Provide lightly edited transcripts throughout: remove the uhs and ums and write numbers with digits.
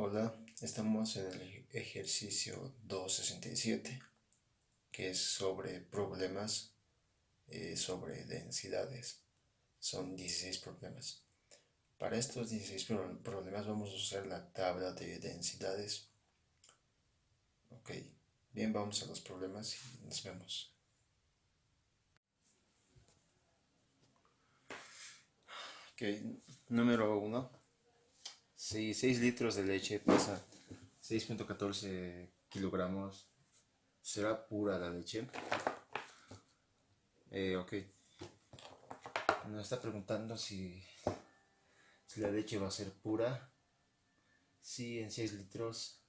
Hola, estamos en el ejercicio 267, que es sobre problemas sobre densidades. Son 16 problemas. Para estos 16 problemas vamos a usar la tabla de densidades. Ok, bien, vamos a los problemas y nos vemos. Ok, número 1. Si 6 litros de leche pesa 6.14 kilogramos, ¿será pura la leche? Ok. Nos está preguntando si la leche va a ser pura. Si en 6 litros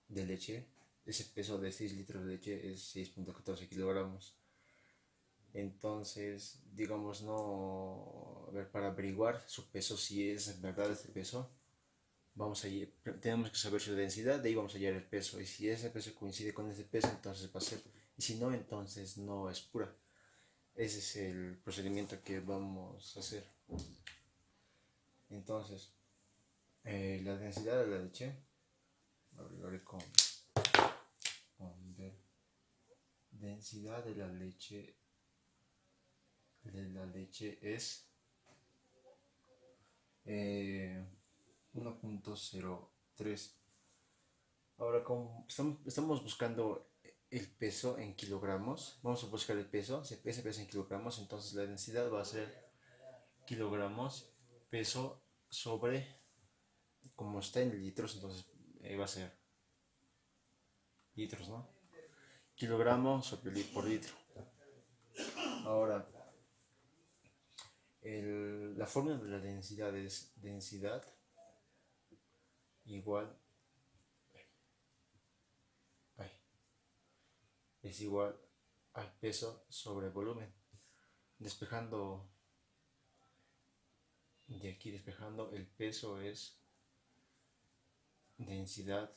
de leche, ese peso de 6 litros de leche es 6.14 kilogramos. Entonces, digamos, no. A ver, para averiguar su peso, si es en verdad este peso, tenemos que saber su densidad, de ahí vamos a hallar el peso. Y si ese peso coincide con ese peso, entonces va a ser. Y si no, entonces no es pura. Ese es el procedimiento que vamos a hacer. Entonces, la densidad de la leche, abriré con ver, densidad de la leche es 1.03. Ahora, como estamos buscando el peso en kilogramos, vamos a buscar el peso, ese peso en kilogramos, entonces la densidad va a ser kilogramos, peso sobre, como está en litros, entonces va a ser litros, ¿no? Kilogramos sobre por litro. Ahora, la fórmula de la densidad es densidad igual es igual al peso sobre volumen. Despejando de aquí, el peso es densidad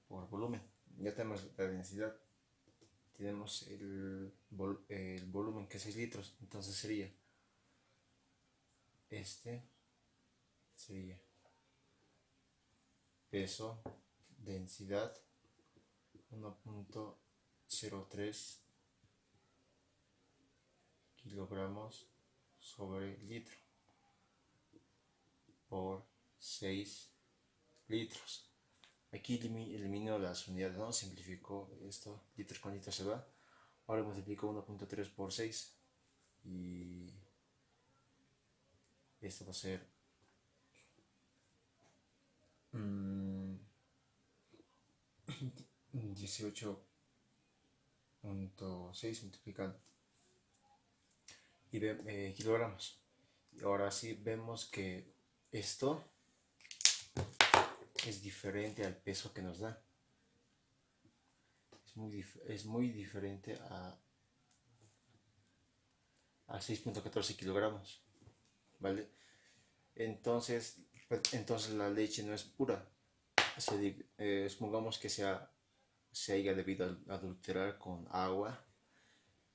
por volumen. Ya tenemos la densidad, tenemos el volumen que es 6 litros, entonces sería peso, densidad 1.03 kilogramos sobre litro por 6 litros. Aquí elimino las unidades, ¿no? Simplificó esto, litros con litros se va. Ahora multiplico 1.3 por 6 y esto va a ser 18.6 multiplicando y kilogramos. Y ahora sí vemos que esto es diferente al peso que nos da. Es muy diferente a 6.14 kilogramos. ¿Vale? Entonces la leche no es pura. Supongamos que se haya debido a adulterar con agua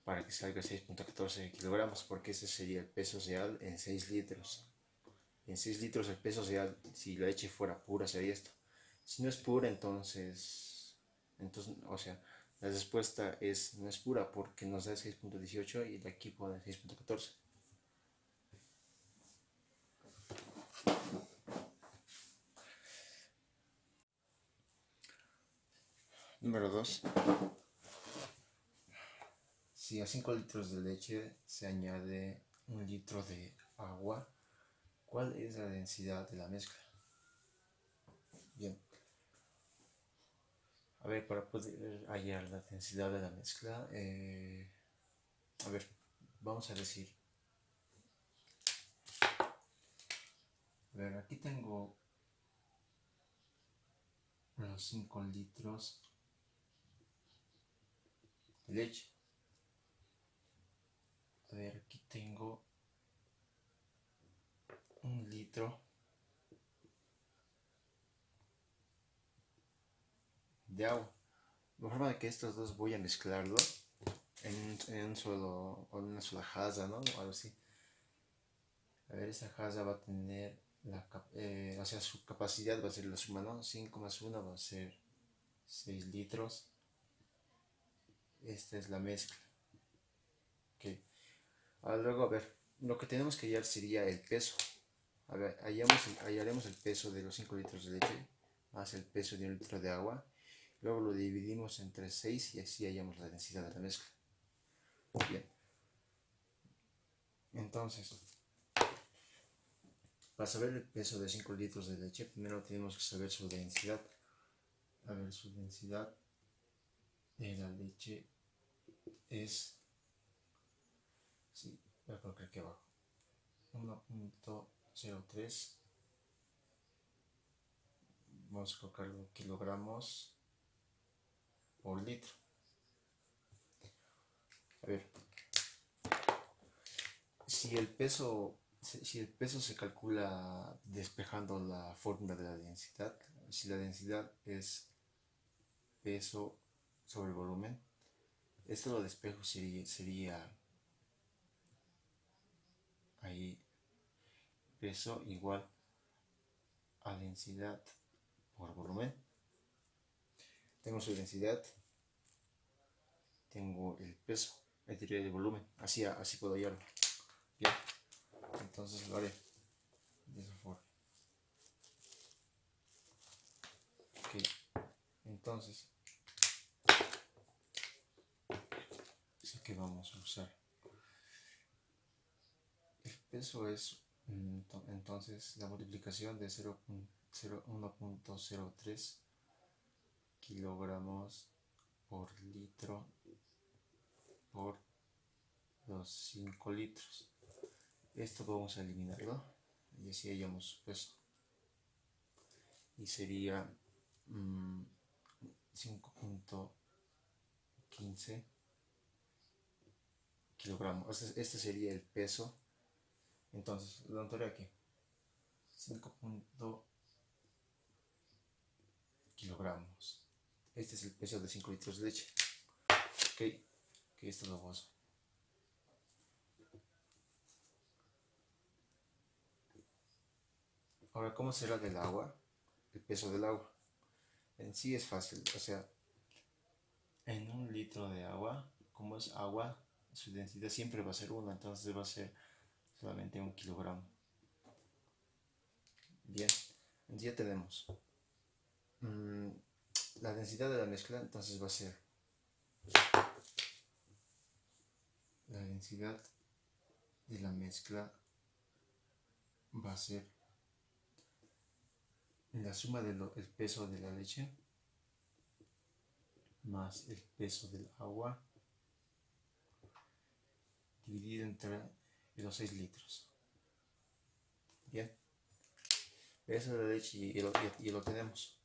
para que salga 6.14 kilogramos, porque ese sería el peso real en 6 litros. En 6 litros el peso real, si la leche fuera pura, sería esto. Si no es pura, entonces o sea, la respuesta no es pura porque nos da 6.18 y de aquí pone 6.14. Número 2. Si a 5 litros de leche se añade 1 litro de agua, ¿cuál es la densidad de la mezcla? Bien. A ver, para poder hallar la densidad de la mezcla, a ver, vamos a decir. A ver, aquí tengo los 5 litros de leche. A ver, aquí tengo 1 litro de agua. De forma de que estos dos voy a mezclarlo en un solo, o en una sola jarra, ¿no? O algo así. A ver, esta jarra va a tener o sea, su capacidad va a ser la suma, ¿no? 5 más 1 va a ser 6 litros. Esta es la mezcla. Ok. Ahora luego, a ver, lo que tenemos que hallar sería el peso. A ver, hallaremos el peso de los 5 litros de leche más el peso de 1 litro de agua. Luego lo dividimos entre 6 y así hallamos la densidad de la mezcla. Bien. Entonces, para saber el peso de 5 litros de leche, primero tenemos que saber su densidad. A ver, su densidad de la leche es, sí, voy a colocar aquí abajo, 1.03, vamos a colocarlo kilogramos por litro. A ver, si el peso se calcula despejando la fórmula de la densidad, si la densidad es peso sobre volumen, esto lo despejo sería ahí peso igual a densidad por volumen. Tengo su densidad, tengo el peso, el volumen, así puedo hallarlo. Bien, entonces lo haré de esa forma. Ok, entonces sé que vamos a usar. El peso es entonces la multiplicación de 1.03 kilogramos por litro por los 5 litros. Esto vamos a eliminarlo y así hallamos su peso. Y sería 5.15 kilogramos. Este sería el peso. Entonces lo anotaré aquí. 5 kilogramos. Este es el peso de 5 litros de leche. Ok, esto lo vamos. Ahora, ¿cómo será del agua? El peso del agua. En sí es fácil, o sea, en 1 litro de agua, como es agua, su densidad siempre va a ser 1, entonces va a ser solamente 1 kilogramo. Bien, ya tenemos la densidad de la mezcla, entonces va a ser la densidad de la mezcla va a ser la suma del peso de la leche más el peso del agua dividido entre los 6 litros. Bien, peso de la leche y lo tenemos,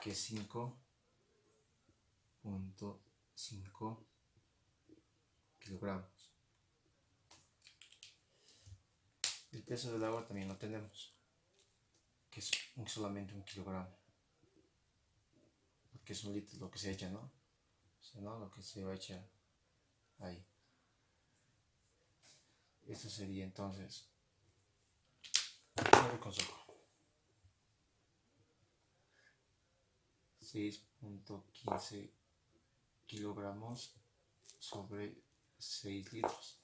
que es 5.5 kilogramos. El peso del agua también lo tenemos, que es solamente 1 kilogramo, porque es 1 litro lo que se echa, ¿no? O sea, ¿no? Lo que se va a echar ahí. Esto sería entonces, no consejo, 6.15 kilogramos sobre 6 litros.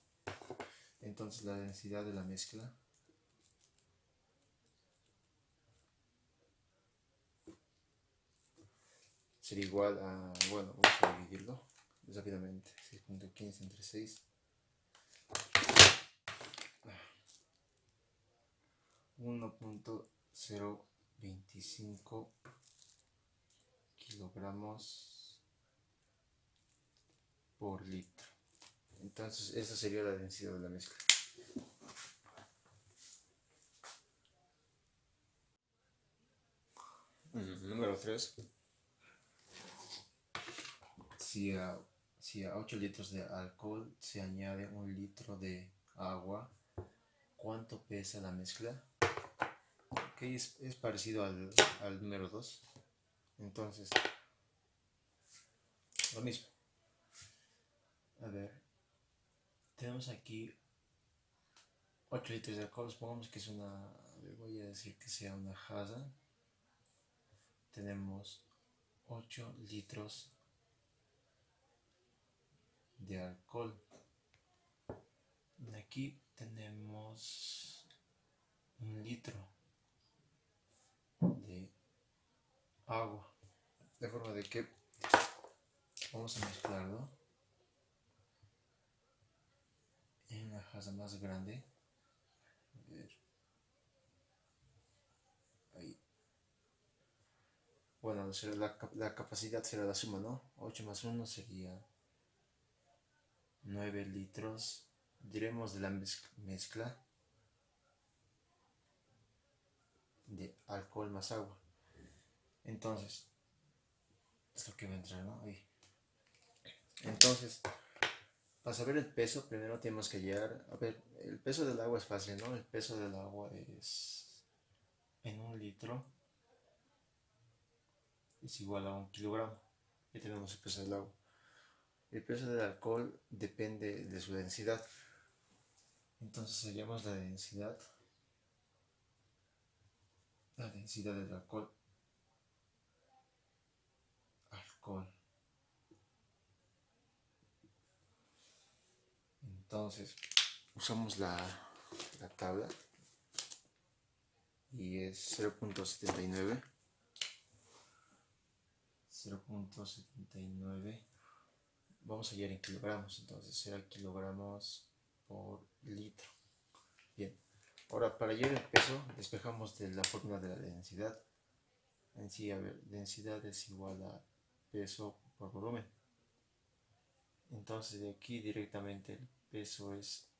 Entonces la densidad de la mezcla sería igual a, bueno, vamos a dividirlo rápidamente, 6.15 entre 6, 1.025 kilogramos por litro. Entonces esta sería la densidad de la mezcla. Número 3. Si a 8 litros de alcohol se añade 1 litro de agua, ¿cuánto pesa la mezcla? Ok, es parecido al número 2. Entonces, lo mismo. A ver, tenemos aquí 8 litros de alcohol, supongamos que es una, voy a decir que sea una jarra. Tenemos 8 litros de alcohol. Aquí tenemos 1 litro de agua. De forma de que vamos a mezclarlo en una jarra más grande. A ver. Ahí. Bueno, la capacidad será la suma, ¿no? 8 más 1 sería 9 litros. Diremos de la mezcla de alcohol más agua. Entonces, esto que va a entrar, ¿no? Ahí. Entonces, para saber el peso, primero tenemos que hallar. A ver, el peso del agua es fácil, ¿no? El peso del agua es en 1 litro es igual a 1 kilogramo. Ya tenemos el peso del agua. El peso del alcohol depende de su densidad. Entonces hallamos la densidad del alcohol. Entonces usamos la tabla y es 0.79. Vamos a hallar en kilogramos, entonces será kilogramos por litro. Bien, ahora para hallar el peso despejamos de la fórmula de la densidad. En sí, a ver, densidad es igual a peso por volumen. Entonces de aquí directamente el peso es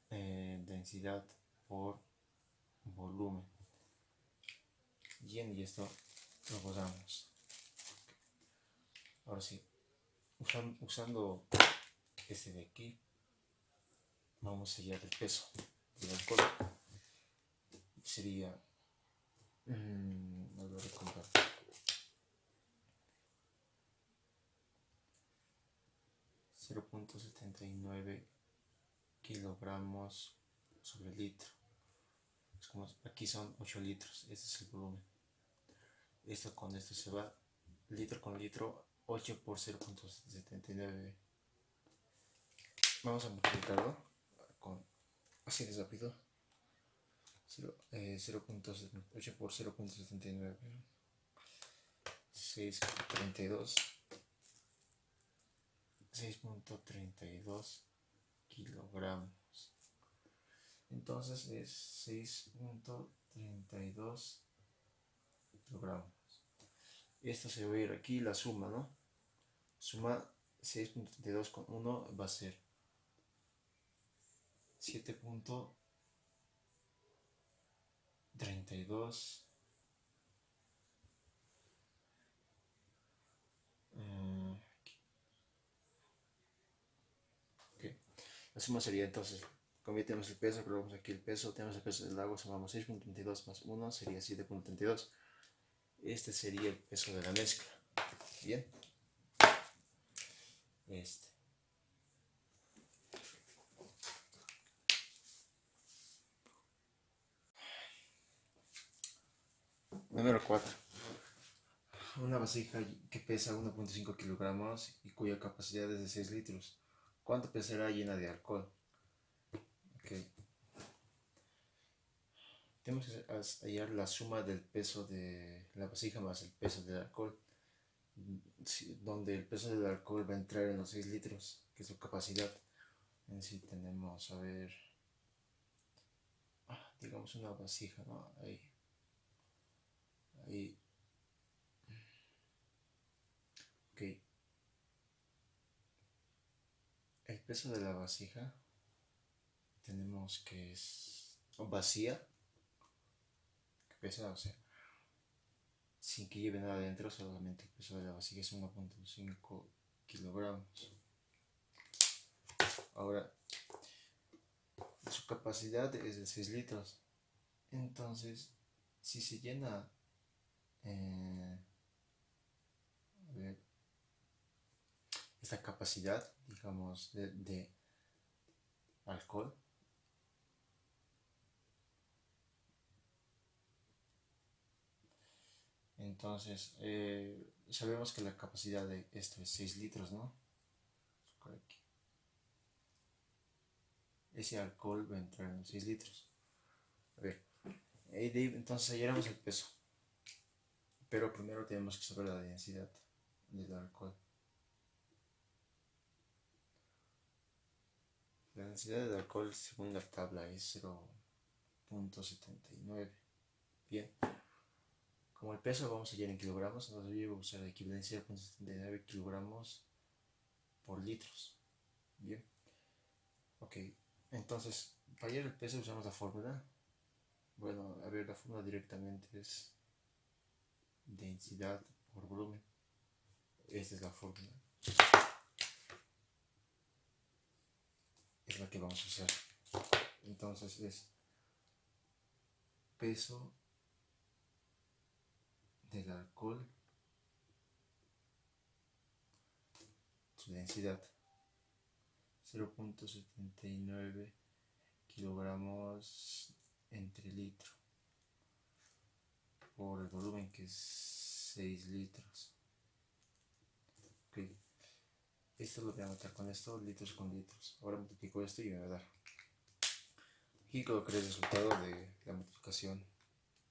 densidad por volumen. Bien, y esto lo borramos. Ahora sí, usando este de aquí, vamos a hallar el peso del alcohol. Sería, volver a contar. 0.79 kilogramos sobre litro. Es como, aquí son 8 litros, este es el volumen. Esto con esto se va, litro con litro, 8 por 0.79. Vamos a multiplicarlo con, así de rápido, 0.8 por 0.79, 6.32 kilogramos. Entonces es 6.32 kilogramos. Esto se va a ir aquí, la suma, ¿no? Suma 6.32 con 1 va a ser 7.32. Okay. La suma sería entonces, como ya tenemos el peso, probamos aquí el peso, tenemos el peso del agua, sumamos 6.32 más 1 sería 7.32. Este sería el peso de la mezcla. Bien. Número 4. Una vasija que pesa 1.5 kilogramos y cuya capacidad es de 6 litros. ¿Cuánto pesará llena de alcohol? Okay. Tenemos que hallar la suma del peso de la vasija más el peso del alcohol, donde el peso del alcohol va a entrar en los 6 litros, que es su capacidad. En sí tenemos, a ver, digamos una vasija, ¿no? Ahí. Ok. El peso de la vasija tenemos que es vacía, que pesa, o sea, sin que lleve nada dentro, solamente el peso de la vasija es 1.5 kilogramos. Ahora, su capacidad es de 6 litros. Entonces, si se llena, a ver, esta capacidad, digamos, de alcohol, entonces sabemos que la capacidad de esto es 6 litros, ¿no? Por aquí. Ese alcohol va a entrar en 6 litros. A ver, entonces hallaremos el peso. Pero primero tenemos que saber la densidad del alcohol. La densidad del alcohol según la tabla es 0.79. Bien. Como el peso vamos a hallar en kilogramos, entonces voy a usar la equivalencia de 0.79 kilogramos por litros. Bien. Ok. Entonces, para hallar el peso usamos la fórmula. Bueno, a ver, la fórmula directamente es densidad por volumen. Esta es la fórmula. Es la que vamos a usar. Entonces es peso del alcohol, su densidad, 0.79 kilogramos entre litro, por el volumen que es 6 litros. Ok, esto lo voy a anotar con esto, litros con litros. Ahora multiplico esto y me va a dar. Aquí colocaré el resultado de la multiplicación,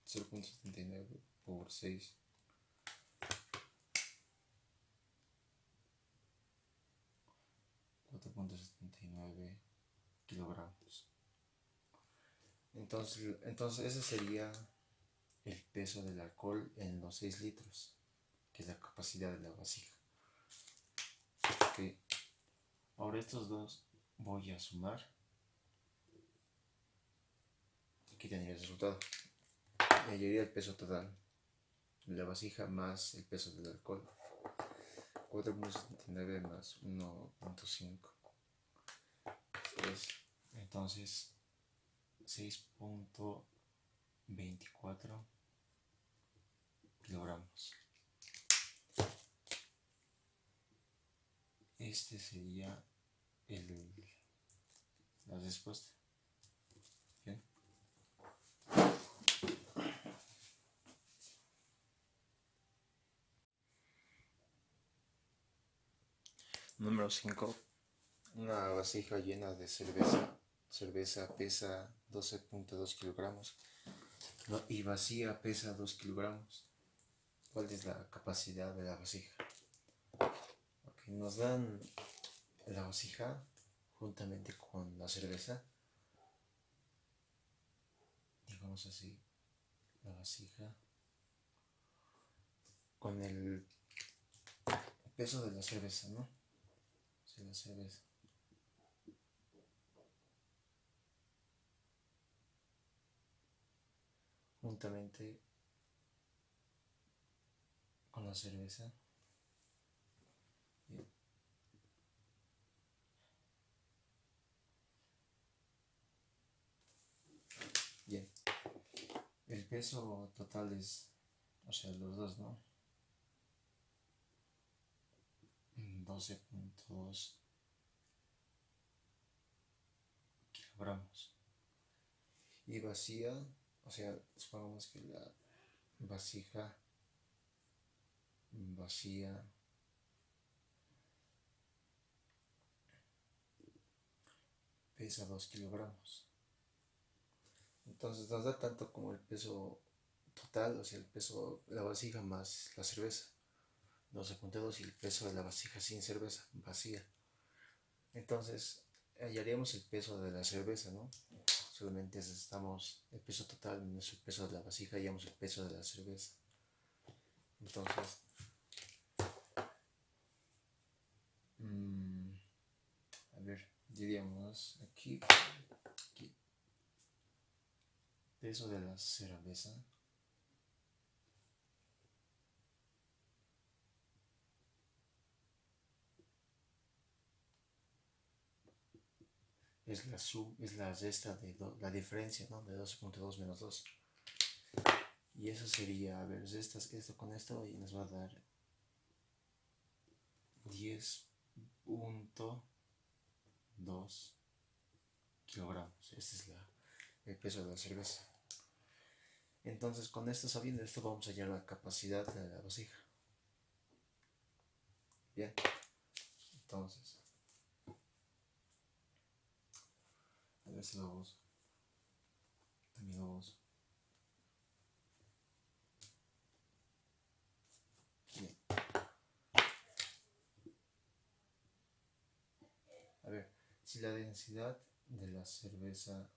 0.79 por 6. 4.79 kilogramos. Entonces ese sería el peso del alcohol en los 6 litros, que es la capacidad de la vasija. Okay. Ahora estos dos voy a sumar. Aquí tendría el resultado. Y hallaría el peso total de la vasija más el peso del alcohol. 4.79 más 1.5. Entonces 6.24 kilogramos. Este sería la respuesta. Bien. Número 5. Una vasija llena de cerveza. Cerveza pesa 12.2 kilogramos y vacía pesa 2 kilogramos. ¿Cuál es la capacidad de la vasija? Okay, nos dan la vasija juntamente con la cerveza. Digamos así, la vasija con el peso de la cerveza, ¿no? O sea, la cerveza. Juntamente con la cerveza. Bien. Bien. El peso total es, o sea, los dos, ¿no? 12.2 kilogramos. Y vacía, o sea, supongamos que la vasija vacía pesa 2 kilogramos. Entonces nos da tanto como el peso total, o sea, el peso de la vasija más la cerveza, 12.2, y el peso de la vasija sin cerveza, vacía. Entonces hallaríamos el peso de la cerveza, ¿no? Solamente necesitamos el peso total menos el peso de la vasija, hallamos el peso de la cerveza. Entonces, a ver, diríamos aquí, peso de la cerveza es la resta de la diferencia, ¿no? De 12.2 menos 2. Y eso sería, a ver, esto con esto y nos va a dar 10.2 kilogramos. Este es el peso de la cerveza. Entonces, con esto, sabiendo esto, vamos a hallar la capacidad de la vasija. Bien, entonces, a ver si lo uso. También lo uso. Bien. A ver, si la densidad de la cerveza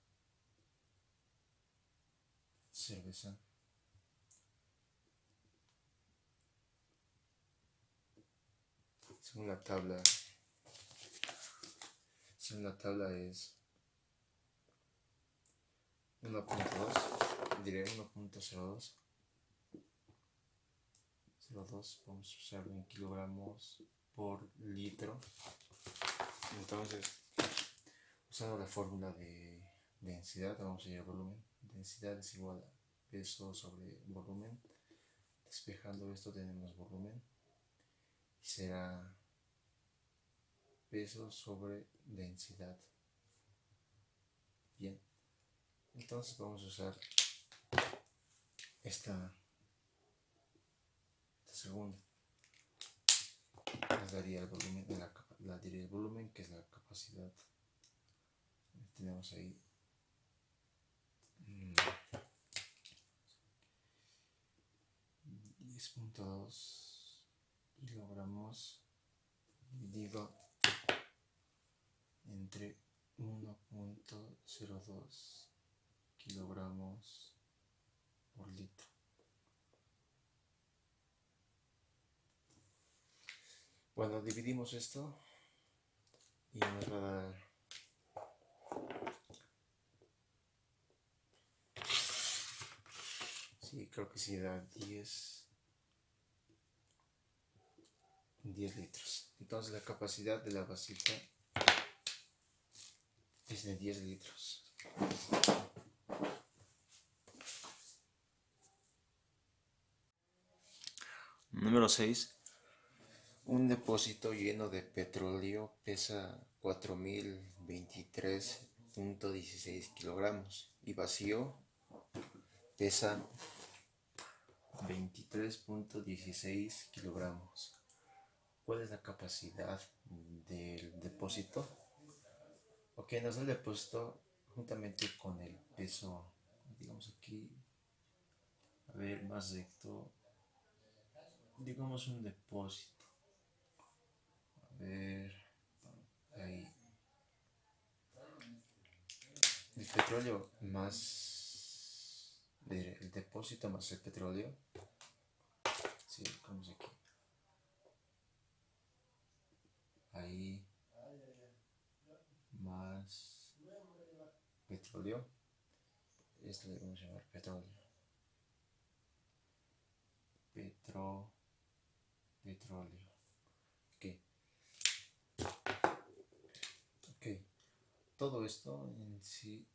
según la tabla es 1.2, diré 1.02, vamos a usarlo en kilogramos por litro. Entonces, usando la fórmula de densidad, vamos a ir al volumen. Densidad es igual a peso sobre volumen. Despejando esto tenemos volumen y será peso sobre densidad. Bien, entonces vamos a usar esta segunda. Nos daría el volumen, daría el volumen, que es la capacidad. Tenemos ahí 10.2 kilogramos dividido entre 1.02 kilogramos por litro. Bueno, dividimos esto y nos va a dar sí, creo que sí da 10 litros. Entonces la capacidad de la vasija es de 10 litros. Número 6. Un depósito lleno de petróleo pesa 4023.16 kilogramos y vacío pesa 23.16 kilogramos. ¿Cuál es la capacidad del depósito? Ok, nos da el depósito juntamente con el peso, digamos aquí, a ver, más recto, digamos un depósito. A ver, ahí. El petróleo más el depósito más el petróleo. Sí, vamos aquí. Ahí más petróleo. Esto le vamos a llamar petróleo. Petróleo. Ok. Todo esto en sí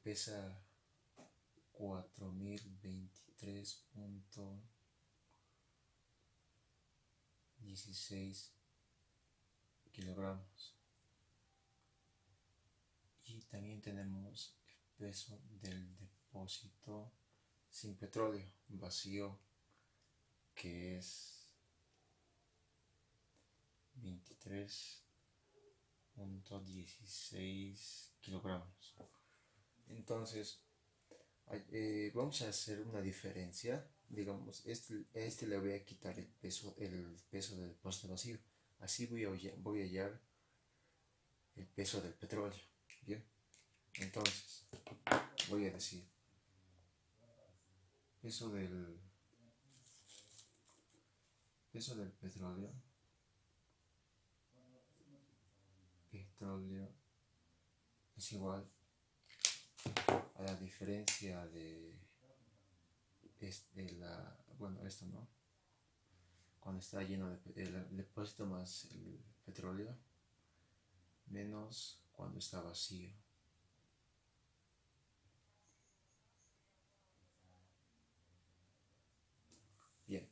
pesa 4023.16 kilogramos. Y también tenemos el peso del depósito sin petróleo, vacío, que es 23.16 kilogramos. Entonces, vamos a hacer una diferencia. Digamos, este le voy a quitar el peso del depósito vacío. Así voy a hallar el peso del petróleo. Bien, entonces voy a decir peso del petróleo es igual a la diferencia de bueno, esto, ¿no? Cuando está lleno el depósito más el petróleo menos cuando está vacío. Bien,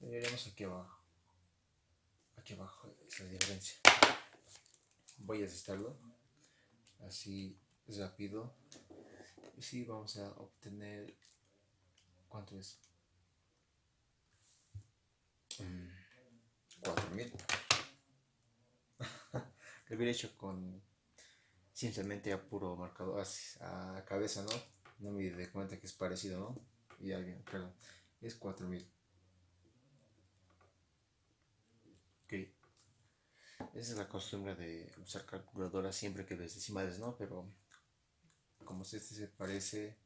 veremos aquí abajo. Aquí abajo es la diferencia. Voy a desestarlo. Así rápido. Y sí, vamos a obtener, ¿cuánto es? 4000. Lo hubiera hecho con simplemente a puro marcador, a cabeza, ¿no? No me di cuenta que es parecido, ¿no? Y alguien, perdón, es 4000. Ok, esa es la costumbre de usar calculadora siempre que ves decimales, ¿no? Pero como si este se parece,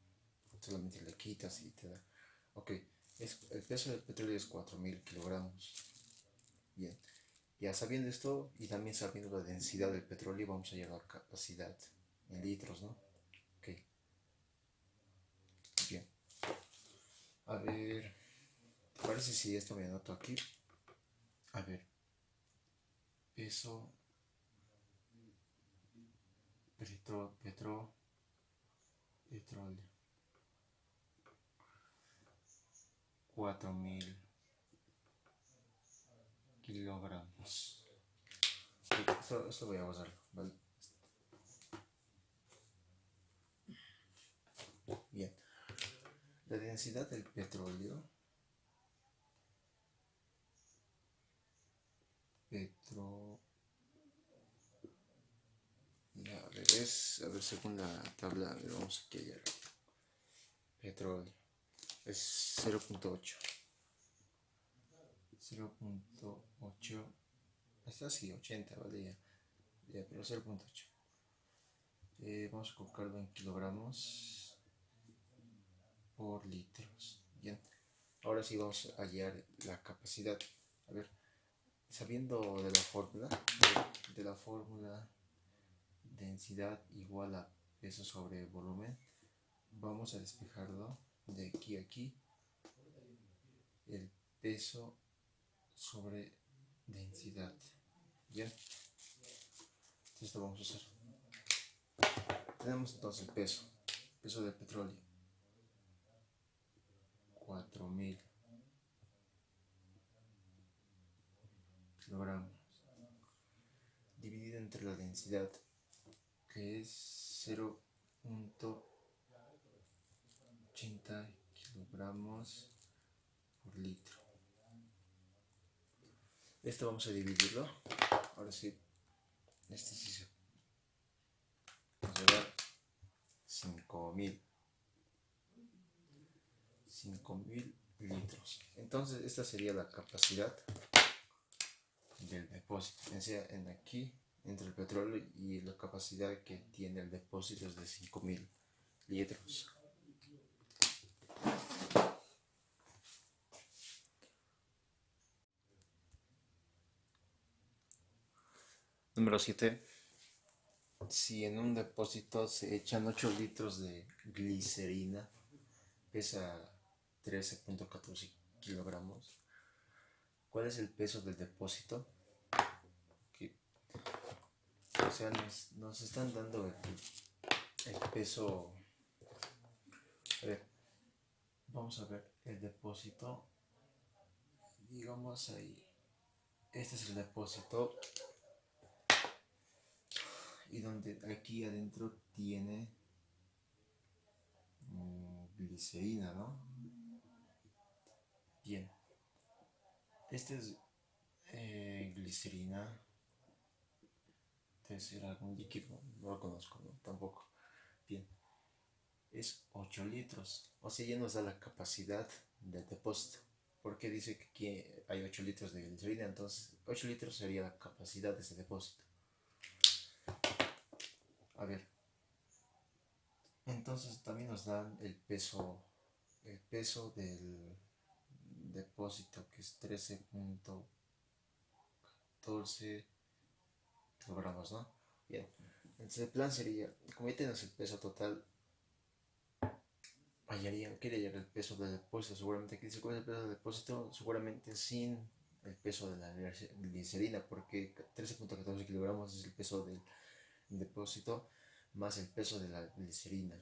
solamente le quitas y te da. Ok, el peso del petróleo es 4000 kilogramos. Bien, ya sabiendo esto y también sabiendo la densidad del petróleo, vamos a llegar a la capacidad en litros, ¿no? Ok, bien. A ver, ¿te parece si esto me anoto aquí? A ver, peso, petróleo, 4000 kilogramos. Esto voy a usarlo, ¿vale? Bien, la densidad del petróleo, a ver, a ver, según la tabla, a ver, vamos aquí allá. Petróleo es 0.8. 0.8, está así, 80, ¿vale? Ya, pero 0.8. Vamos a colocarlo en kilogramos por litros. Bien, ahora sí vamos a hallar la capacidad. A ver, sabiendo de la fórmula, de la fórmula densidad igual a peso sobre volumen, vamos a despejarlo de aquí a aquí. El peso sobre densidad. Bien, esto vamos a usar. Tenemos entonces el peso del petróleo, 4000 kilogramos, dividido entre la densidad, que es 0.80 kilogramos por litro. Esto vamos a dividirlo. Ahora sí, este sí se nos va a dar 5000 litros. Entonces esta sería la capacidad del depósito. O sea, en aquí, entre el petróleo y la capacidad que tiene el depósito es de 5000 litros. Número 7. Si en un depósito se echan 8 litros de glicerina, pesa 13.14 kilogramos. ¿Cuál es el peso del depósito? Que, o sea, nos están dando el peso. A ver, vamos a ver el depósito. Digamos ahí. Este es el depósito. Y donde aquí adentro tiene glicerina, ¿no? Bien. Este es glicerina. Debe ser algún líquido. No lo conozco, ¿no? Tampoco. Bien. Es 8 litros. O sea, ya nos da la capacidad del depósito. Porque dice que aquí hay 8 litros de glicerina. Entonces, 8 litros sería la capacidad de ese depósito. A ver. Entonces también nos dan el peso del depósito, que es 13.14 kilogramos, ¿no? Bien, entonces el plan sería, como ya tenemos el peso total, quiere hallar el peso del depósito. Seguramente aquí dice cuál es el peso del depósito, seguramente sin el peso de la glicerina, porque 13.14 kilogramos es el peso del depósito más el peso de la glicerina.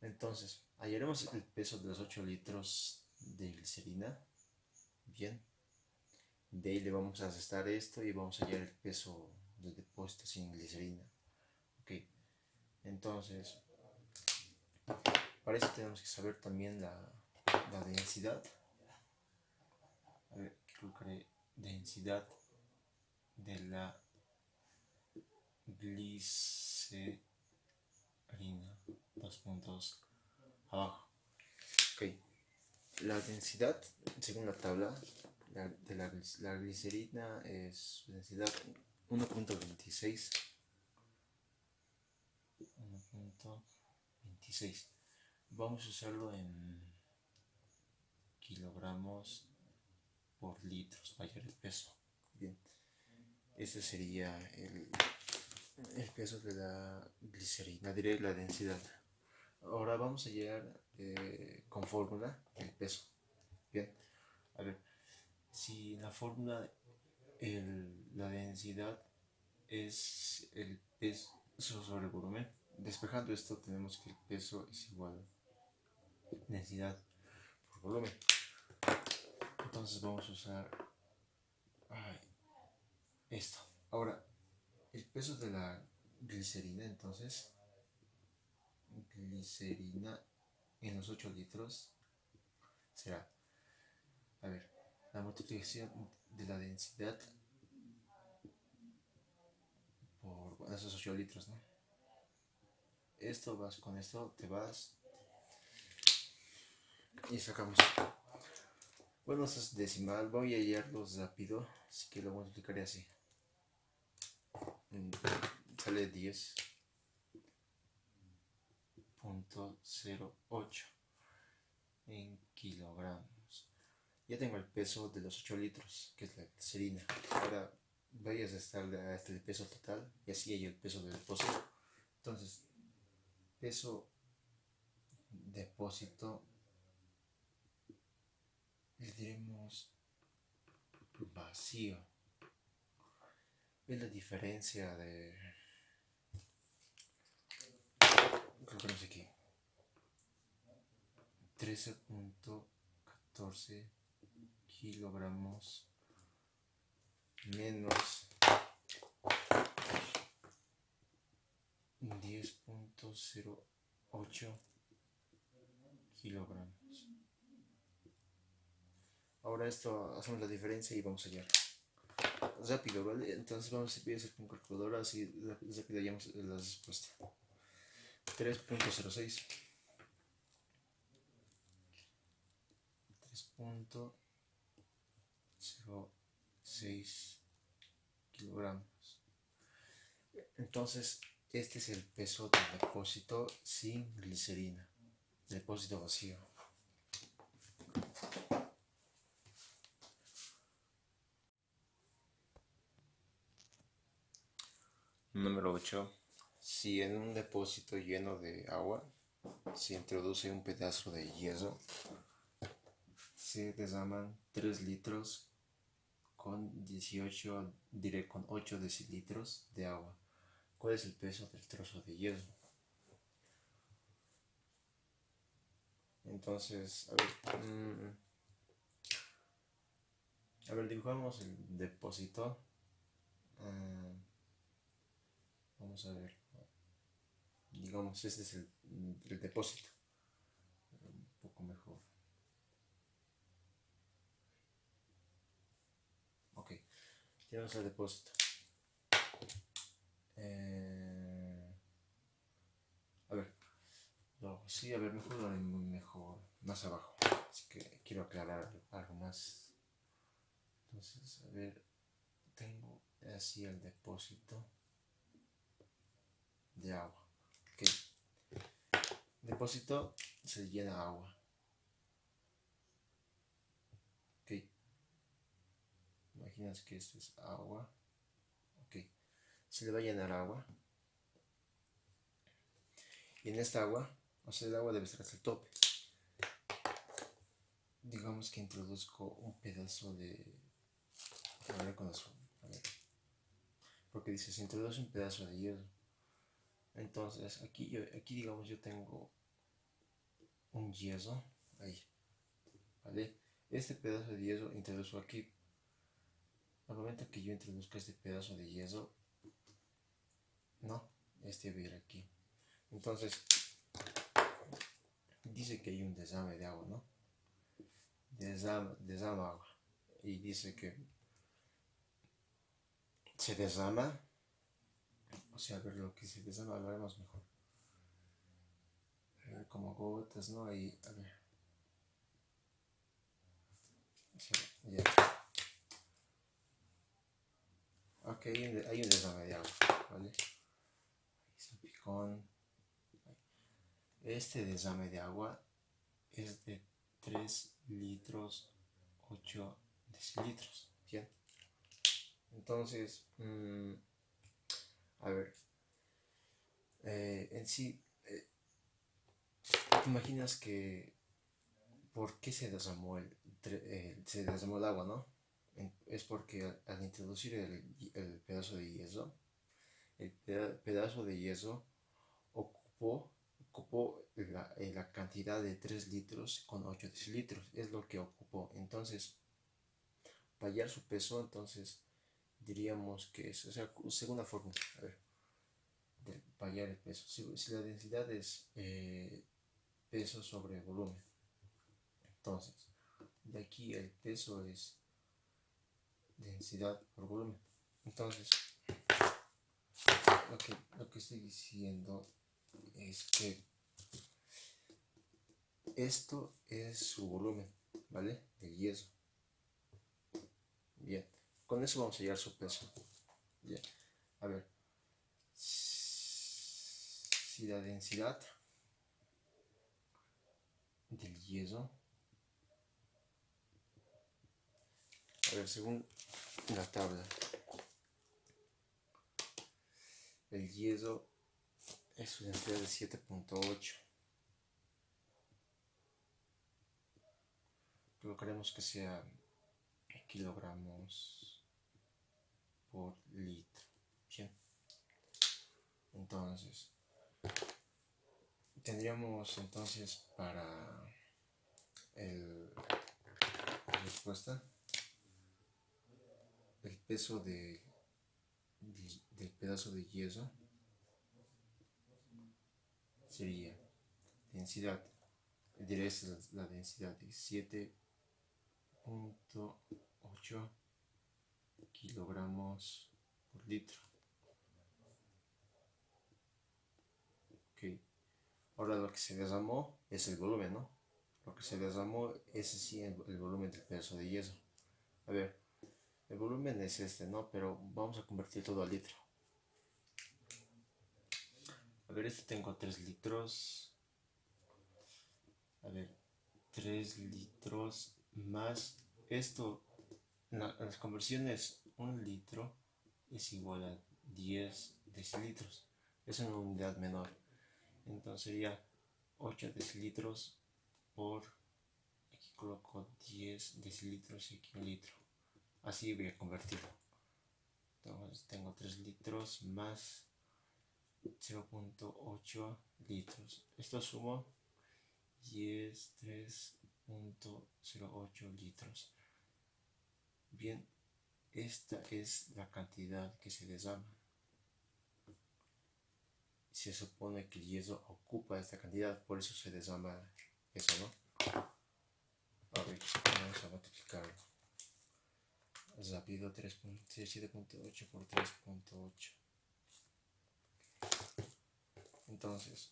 Entonces, hallaremos el peso de los 8 litros de glicerina. Bien, de ahí le vamos a restar esto y vamos a hallar el peso del depósito sin glicerina. Ok, Entonces, para eso tenemos que saber también la densidad. A ver, colocaré densidad de la glicerina, dos puntos abajo. Ok, la densidad, según la tabla, de la glicerina es su densidad 1.26. 1.26. Vamos a usarlo en kilogramos por litros, mayor el peso. Bien, este sería el peso de la glicerina, diré la densidad. Ahora vamos a llegar con fórmula el peso. Bien, a ver, si la fórmula, la densidad es el peso sobre el volumen, despejando esto tenemos que el peso es igual a densidad por volumen. Entonces vamos a usar esto. Ahora, el peso de la glicerina, entonces, glicerina en los 8 litros será, a ver, la multiplicación de la densidad por esos 8 litros, ¿no? Esto vas con esto, te vas y sacamos. Bueno, esto es decimal, voy a hallarlos rápido, así que lo multiplicaré así. Sale 10.08 en kilogramos. Ya tengo el peso de los 8 litros, que es la glicerina. Ahora voy a restarle a este el peso total y así hay el peso del depósito. Entonces, peso depósito le diremos vacío. Es la diferencia de, creo que no sé qué, 13.14 kilogramos menos 10.08 kilogramos. Ahora esto hacemos la diferencia y vamos allá. Rápido, ¿vale? Entonces vamos a hacer con calculadora, así rápido hallamos la respuesta. 3.06 3.06 kilogramos. Entonces, este es el peso del depósito sin glicerina, depósito vacío. Número 8. Si en un depósito lleno de agua se introduce un pedazo de hierro, se derraman 3 litros con 18, diré con 8 decilitros de agua. ¿Cuál es el peso del trozo de hierro? Entonces, a ver, dibujamos el depósito. Vamos a ver. Digamos, este es el depósito. Un poco mejor. Ok, tenemos el depósito. A ver, no, sí, a ver, mejor, más abajo. Así que quiero aclarar algo más. Entonces, a ver, tengo así el depósito de agua. Ok, depósito se llena agua. Ok, imagínate que esto es agua. Ok, se le va a llenar agua. Y en esta agua, o sea, el agua debe estar hasta el tope. Digamos que introduzco un pedazo de... A ver, con eso. A ver. Porque dice, se introduce un pedazo de hierro. Entonces, aquí digamos yo tengo un hierro. Ahí. ¿Vale? Este pedazo de hierro introduzco aquí. Al momento que yo introduzca este pedazo de hierro, no, este va a ir aquí. Entonces, dice que hay un desame de agua, ¿no? Desama agua. Y dice que se desama. O sea, a ver lo que se desama, lo haremos mejor. A ver, como gotas, ¿no? Ahí, a ver. Sí, ya. Ok, hay un desame de agua, ¿vale? Salpicón. Este desame de agua es de 3 litros 8 decilitros. Bien. Entonces, a ver, en sí, ¿te imaginas que por qué se desarmó el agua, no? Es porque al introducir el pedazo de yeso, el pedazo de yeso ocupó la cantidad de 3 litros con 8 decilitros, es lo que ocupó. Entonces, para hallar su peso, entonces diríamos que es, o sea, segunda fórmula, a ver, para hallar el peso. Si la densidad es peso sobre volumen, entonces, de aquí el peso es densidad por volumen. Entonces, lo que estoy diciendo es que esto es su volumen, ¿vale? Del yeso. Bien, con eso vamos a hallar su peso. Bien, a ver, si la densidad del yeso, a ver, según la tabla, el yeso es su densidad de 7.8. Pero queremos que sea kilogramos por litro. Bien. Entonces, tendríamos entonces para la respuesta el peso del pedazo de yeso sería densidad, diré es la densidad de 7.8 kilogramos por litro. Ok, ahora lo que se desarmó es el volumen, ¿no? Lo que se desarmó es sí el volumen del pedazo de yeso. A ver, el volumen es este, ¿no? Pero vamos a convertir todo a litro. A ver, este tengo 3 litros. A ver, 3 litros más esto. En las conversiones, 1 litro es igual a 10 decilitros. Es una unidad menor. Entonces sería 8 decilitros por, aquí coloco 10 decilitros y aquí un litro. Así voy a convertirlo. Entonces tengo 3 litros más 0.8 litros. Esto sumo y es 3.08 litros. Bien, esta es la cantidad que se desarma. Se supone que el yeso ocupa esta cantidad, por eso se desarma eso, ¿no? A ver, vamos a multiplicarlo. Rápido, 7.8 por 3.8. Entonces,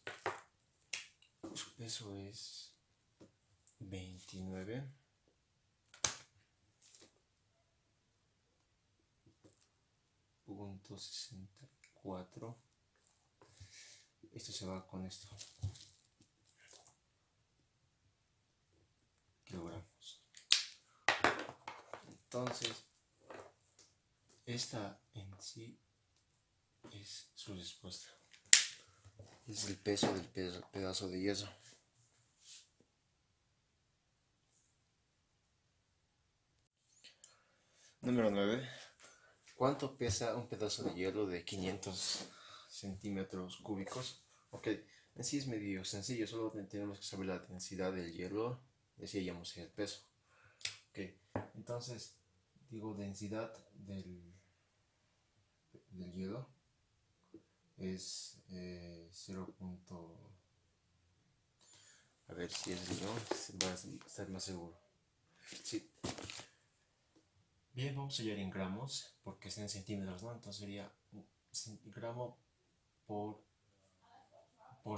su peso es 29.64. Esto se va con esto. Kilogramos. Entonces, esta en sí es su respuesta. Es el peso del pedazo de yeso. Número 9. ¿Cuánto pesa un pedazo de hielo de 500 centímetros cúbicos? Ok, en sí es medio sencillo, solo tenemos que saber la densidad del hielo, decíamos el peso. Ok, entonces digo densidad del hielo es 0. A ver si es no, va a estar más seguro. Sí. Bien, vamos a hallar en gramos, porque es en centímetros, ¿no? Entonces sería gramo por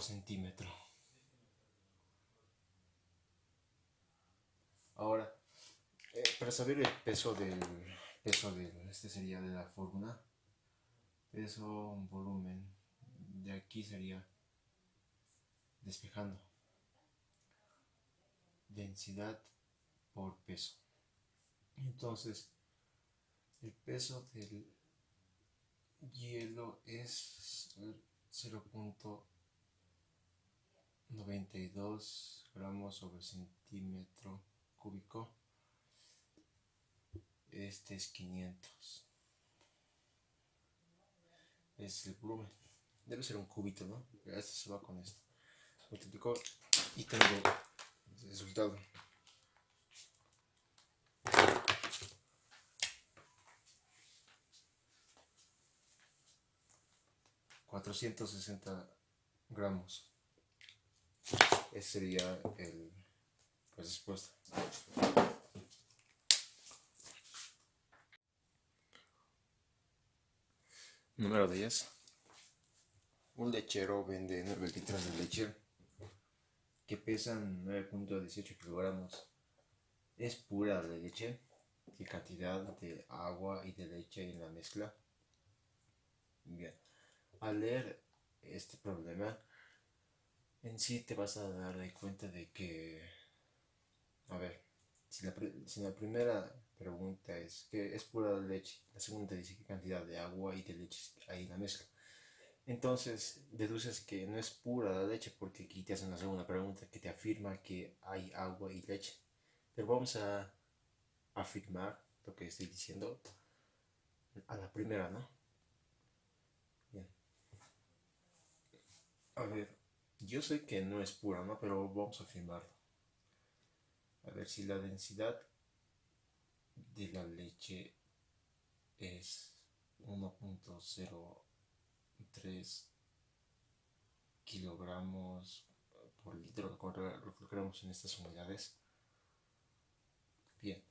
centímetro. Ahora, para saber el peso del, este sería de la fórmula, peso, volumen, de aquí sería despejando, densidad por peso. Entonces, el peso del hielo es 0.92 gramos sobre centímetro cúbico. Este es 500. Es el volumen. Debe ser un cúbito, ¿no? Esto se va con esto. Multiplico y tengo el resultado. 460 gramos. Ese sería la respuesta. Número 10. Un lechero vende 9 litros de leche que pesan 9.18 kilogramos. ¿Es pura la leche? ¿Qué cantidad de agua y de leche hay en la mezcla? Bien, al leer este problema, en sí te vas a dar cuenta de que, a ver, si la primera pregunta es que es pura la leche, la segunda dice qué cantidad de agua y de leche hay en la mezcla. Entonces deduces que no es pura la leche porque aquí te hacen la segunda pregunta que te afirma que hay agua y leche. Pero vamos a afirmar lo que estoy diciendo a la primera, ¿no? Bien. A ver, yo sé que no es pura, ¿no? Pero vamos a afirmarlo. A ver si la densidad de la leche es 1.03 kilogramos por litro, lo colocamos en estas unidades. Bien,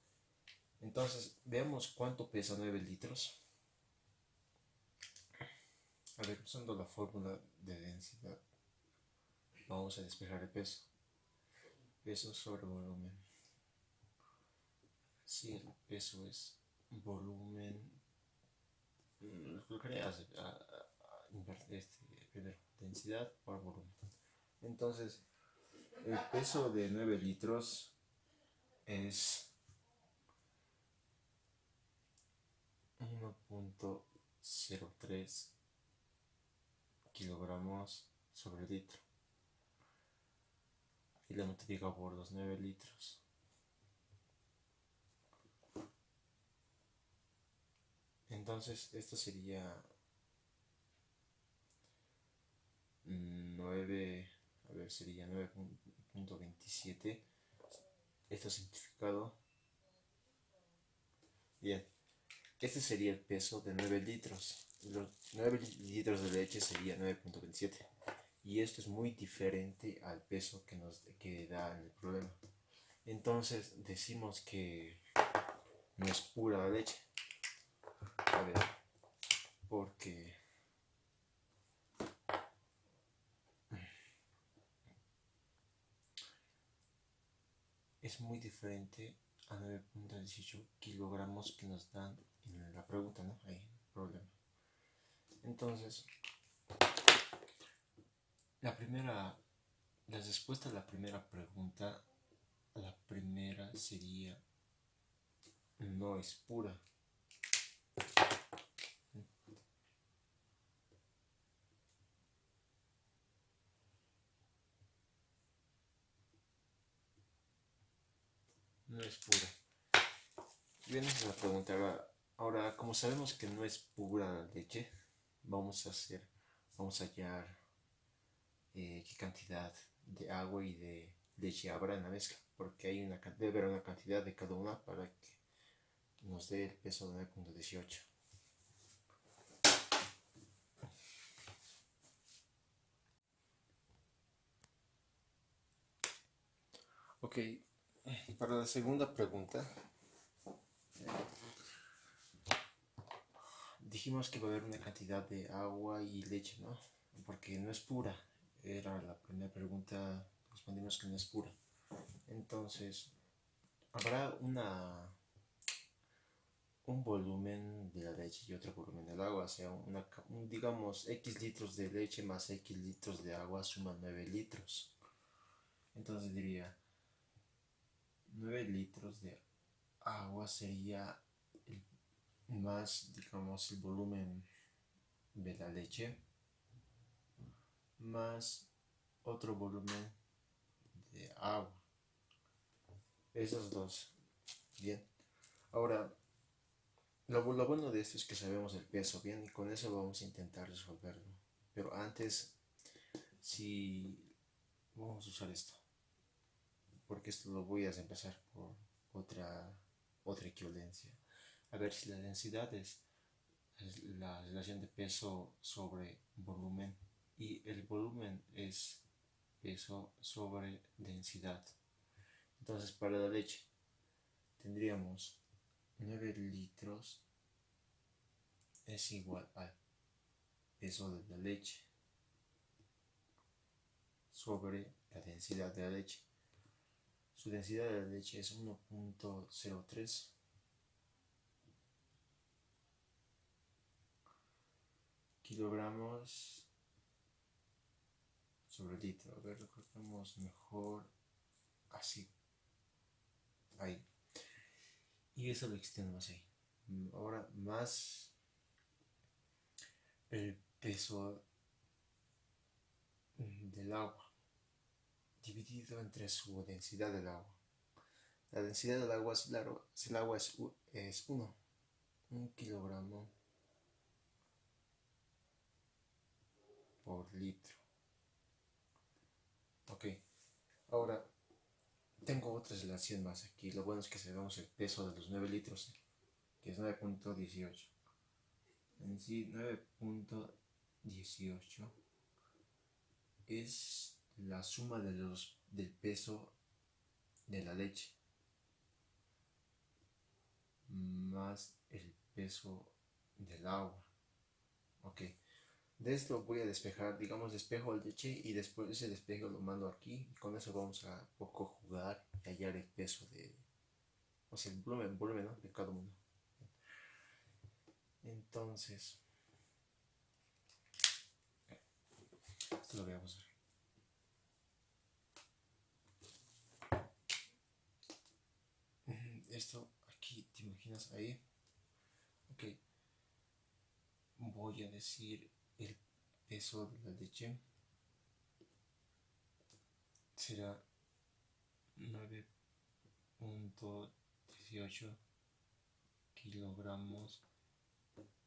entonces veamos cuánto pesa 9 litros. A ver, usando la fórmula de densidad, vamos a despejar el peso. Peso sobre volumen. Si el peso es volumen, colocaré primero, densidad por volumen. Entonces, el peso de 9 litros es 1.03 kilogramos sobre litro. Y lo multiplico por los 9 litros. Entonces, esto sería 9, a ver, sería 9.27. Esto simplificado. Bien, este sería el peso de 9 litros. Los 9 litros de leche sería 9.27. Y esto es muy diferente al peso que da en el problema. Entonces decimos que no es pura la leche. A ver, porque es muy diferente a 9.18 kilogramos que nos dan en la pregunta, ¿no? Ahí, problema. Entonces, la respuesta a la primera pregunta, la primera sería no es pura. No es pura. Bien, esa es la pregunta. Ahora, como sabemos que no es pura la leche, vamos a hallar qué cantidad de agua y de leche habrá en la mezcla, porque debe haber una cantidad de cada una para que nos dé el peso de 9.18. Ok, para la segunda pregunta, dijimos que va a haber una cantidad de agua y leche, ¿no? Porque no es pura. Era la primera pregunta, respondimos que no es pura. Entonces, habrá un volumen de la leche y otro volumen del agua, o sea, digamos, X litros de leche más X litros de agua suma 9 litros. Entonces diría, 9 litros de agua sería más, digamos, el volumen de la leche, más otro volumen de agua. Esos dos. Bien. Ahora, lo bueno de esto es que sabemos el peso, bien, y con eso vamos a intentar resolverlo. Pero antes, si vamos a usar esto, porque esto lo voy a empezar por otra equivalencia. A ver si la densidad es la relación de peso sobre volumen y el volumen es peso sobre densidad. Entonces, para la leche tendríamos 9 litros es igual al peso de la leche sobre la densidad de la leche. Su densidad de la leche es 1.03 kilogramos sobre litro. A ver, lo cortamos mejor así. Ahí. Y eso lo extendemos ahí. Ahora más el peso del agua dividido entre su densidad del agua. La densidad del agua es 1 kilogramo por litro. Ok, ahora tengo otra relación más aquí. Lo bueno es que sabemos el peso de los 9 litros, que es 9.18. En sí, 9.18 es la suma del peso de la leche más el peso del agua. Ok, de esto voy a despejar, digamos, despejo el leche y después ese despejo lo mando aquí. Y con eso vamos a poco jugar y hallar el peso o sea, el volumen, ¿no?, de cada uno. Entonces, esto lo voy a usar. Esto aquí, ¿te imaginas ahí? Ok, voy a decir el peso de la leche será 9.18 kilogramos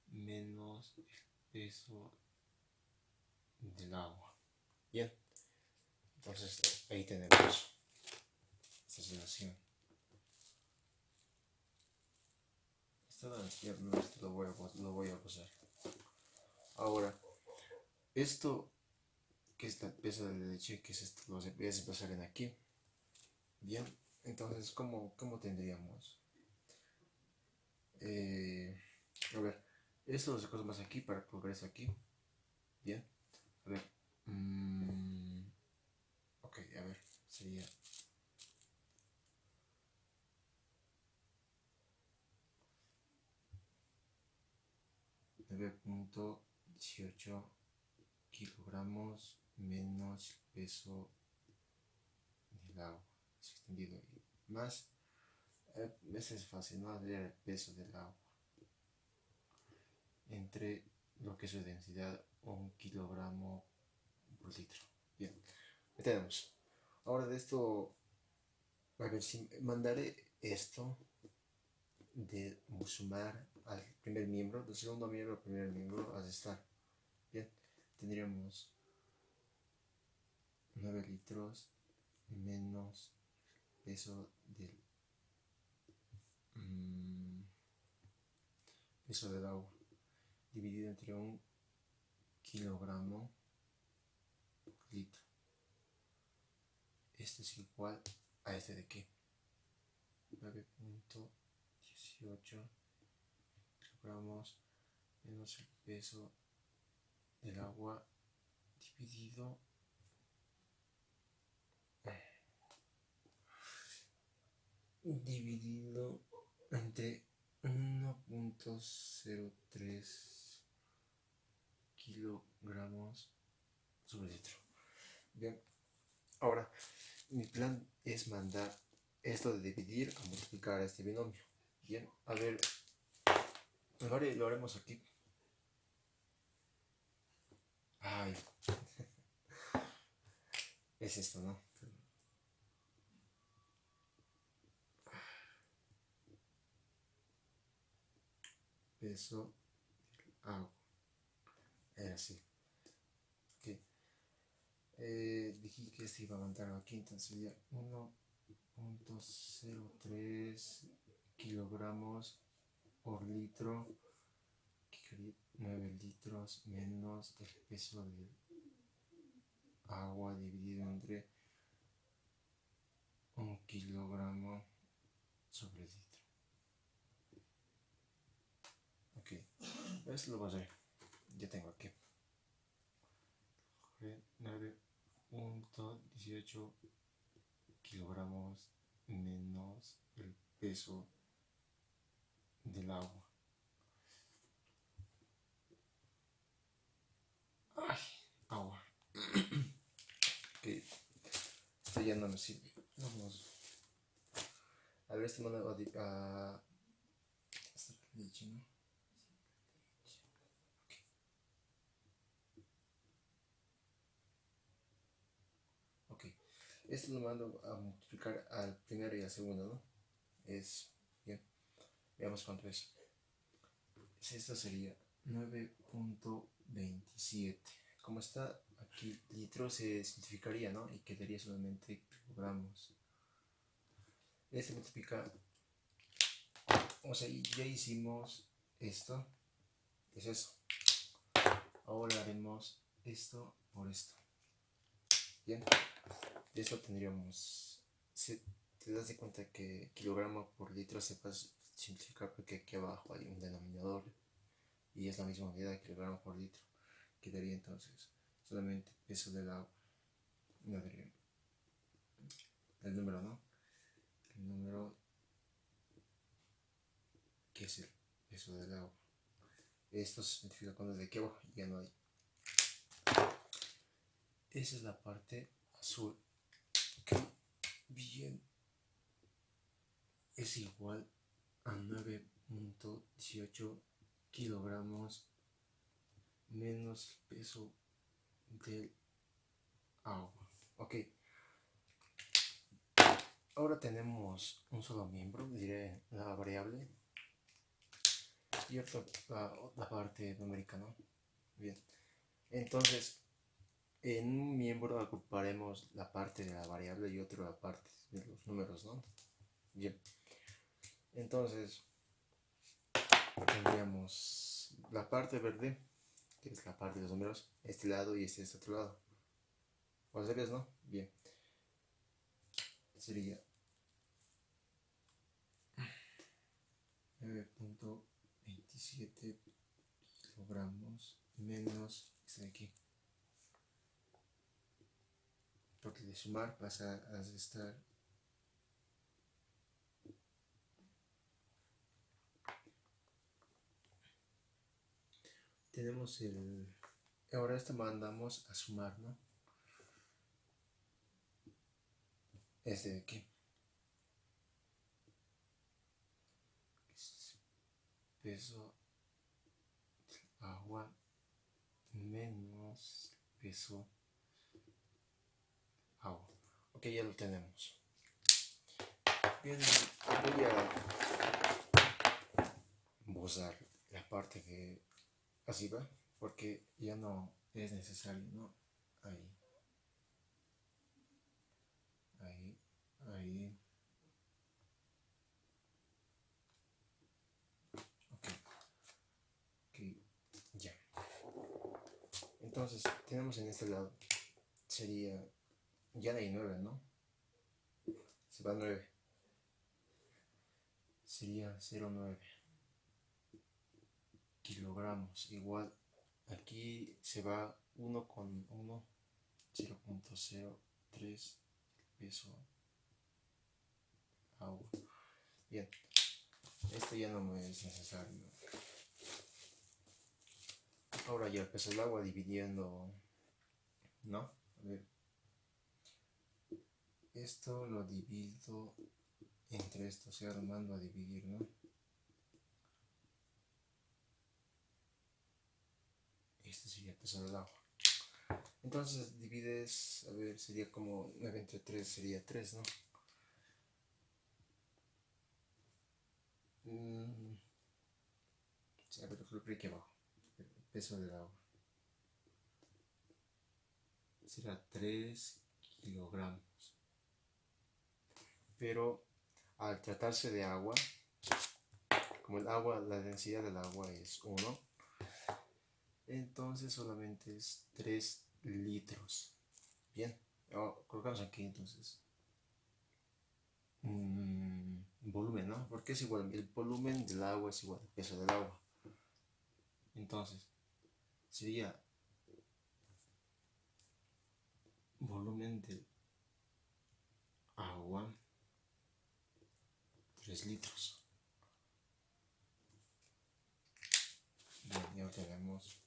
menos el peso del agua. Bien, entonces ahí tenemos esta relación. Esto lo voy a pasar. Ahora, esto que es el peso de la leche, que es esto, lo voy a pasar en aquí. Bien, entonces, ¿cómo tendríamos? A ver, esto lo sacamos aquí para colocar esto aquí. Bien, a ver. Ok, a ver, sería 9.18 kilogramos menos peso del agua. Es extendido ahí. Más, ese es fácil, ¿no? El peso del agua entre lo que es su densidad, 1 kilogramo por litro. Bien, ahí tenemos. Ahora de esto, a ver si mandaré esto de sumar al primer miembro, del segundo miembro al primer miembro, a estar. Bien, tendríamos 9 litros menos peso del agua dividido entre 1 kilogramo por litro. Esto es igual a este de aquí. 9.18 kilogramos menos el peso del agua dividido entre 1.03 kilogramos sobre litro. Bien, ahora mi plan es mandar esto de dividir a multiplicar a este binomio. Bien, a ver, lo haremos aquí. Ay, es esto, ¿no? Peso agua. Era así. Ok. Dije que este iba a mandar aquí, entonces sería 1.03 kilogramos por litro, 9 litros menos el peso del agua dividido entre 1 kilogramo sobre litro. Ok, esto lo voy a hacer. Ya tengo aquí 9.18 kilogramos menos el peso del agua. Ay, agua. Ok, esto ya no me sirve. Vamos. A ver, este mando a leche, ¿no? Ok, esto lo mando a multiplicar al primero y al segundo, ¿no? Es, bien, veamos cuánto es. Esto sería 9.27. Como está aquí litros, se simplificaría, ¿no? Y quedaría solamente kilogramos. Este multiplica, o sea, ya hicimos esto, es eso. Ahora haremos esto por esto. Bien, de esto tendríamos, te das de cuenta que kilogramo por litro se puede simplificar porque aquí abajo hay un denominador y es la misma unidad, kilogramo por litro. Quedaría entonces solamente peso del agua. No daría el número, ¿no? El número que es el peso del agua. Esto se simplifica cuando de aquí abajo ya no hay. Esa es la parte azul. Ok, bien. Es igual a 9.18 kilogramos menos el peso del agua. Ok. Ahora tenemos un solo miembro, diré la variable, y otra la parte numérica, ¿no? Bien. Entonces, en un miembro agruparemos la parte de la variable y otro la parte de los números, ¿no? Bien. Entonces, tendríamos la parte verde, que es la parte de los números, este lado y este otro lado. ¿Lo sabías, no? Bien. Sería 9.27 kilogramos menos este de aquí. Porque de sumar pasa a restar. Tenemos el... Ahora esto mandamos a sumar, ¿no? Este de aquí. Peso agua menos peso agua. Ok, ya lo tenemos. Bien, voy a borrar la parte que así va, porque ya no es necesario, ¿no? Ahí. Ahí. Ahí. Ok, ya. Entonces, tenemos en este lado, sería, ya no hay 9, ¿no? se va 9. Sería 0,9 kilogramos. Igual aquí se va 1,1, 0,03 peso agua. Bien, esto ya no me es necesario. Ahora ya el peso del agua dividiendo, ¿no? A ver, esto lo divido entre esto, o sea, lo mando a dividir, ¿no? Este sería el peso del agua. Entonces divides, a ver, sería como 9 entre 3 sería 3, ¿no? A ver, lo aquí abajo. El peso del agua será 3 kilogramos. Pero al tratarse de agua, como el agua, la densidad del agua es 1, entonces solamente es 3 litros. Bien, colocamos aquí entonces volumen, ¿no? Porque es igual, el volumen del agua es igual al peso del agua. Entonces, sería volumen del agua 3 litros. Bien, ya lo tenemos.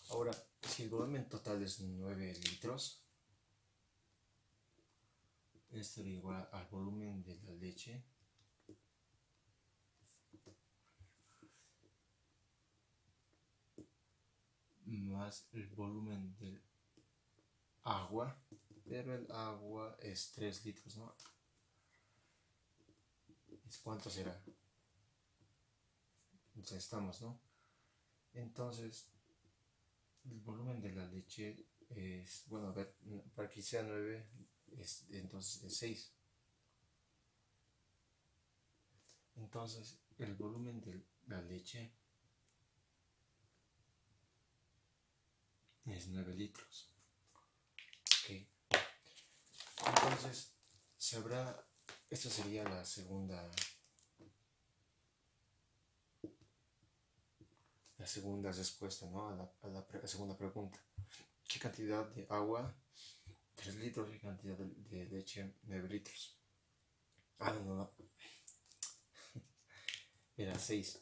Ahora, si el volumen total es 9 litros, esto es igual al volumen de la leche más el volumen del agua, pero el agua es 3 litros, ¿no? ¿Cuánto será? Entonces estamos, ¿no? Entonces, el volumen de la leche es, bueno, a ver, para que sea 9, entonces es 6. Entonces, el volumen de la leche es 9 litros. Ok. Entonces, esta sería la segunda respuesta, ¿no? A la segunda pregunta. ¿Qué cantidad de agua? 3 litros. ¿Qué cantidad de leche? 9 litros. Ah, no. Era 6.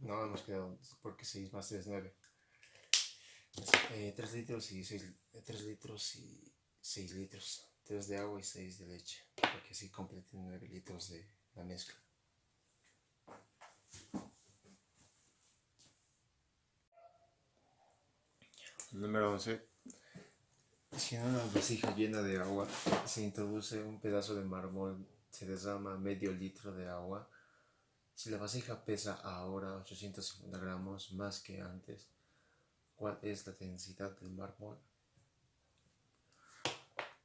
No, hemos quedado porque 6 más 3 es 9. 3 litros y 6, 3 litros y 6 litros. 3 de agua y 6 de leche. Porque así completen 9 litros de la mezcla. Número 11. Si en una vasija llena de agua se introduce un pedazo de mármol, se derrama medio litro de agua. Si la vasija pesa ahora 850 gramos más que antes, ¿cuál es la densidad del mármol?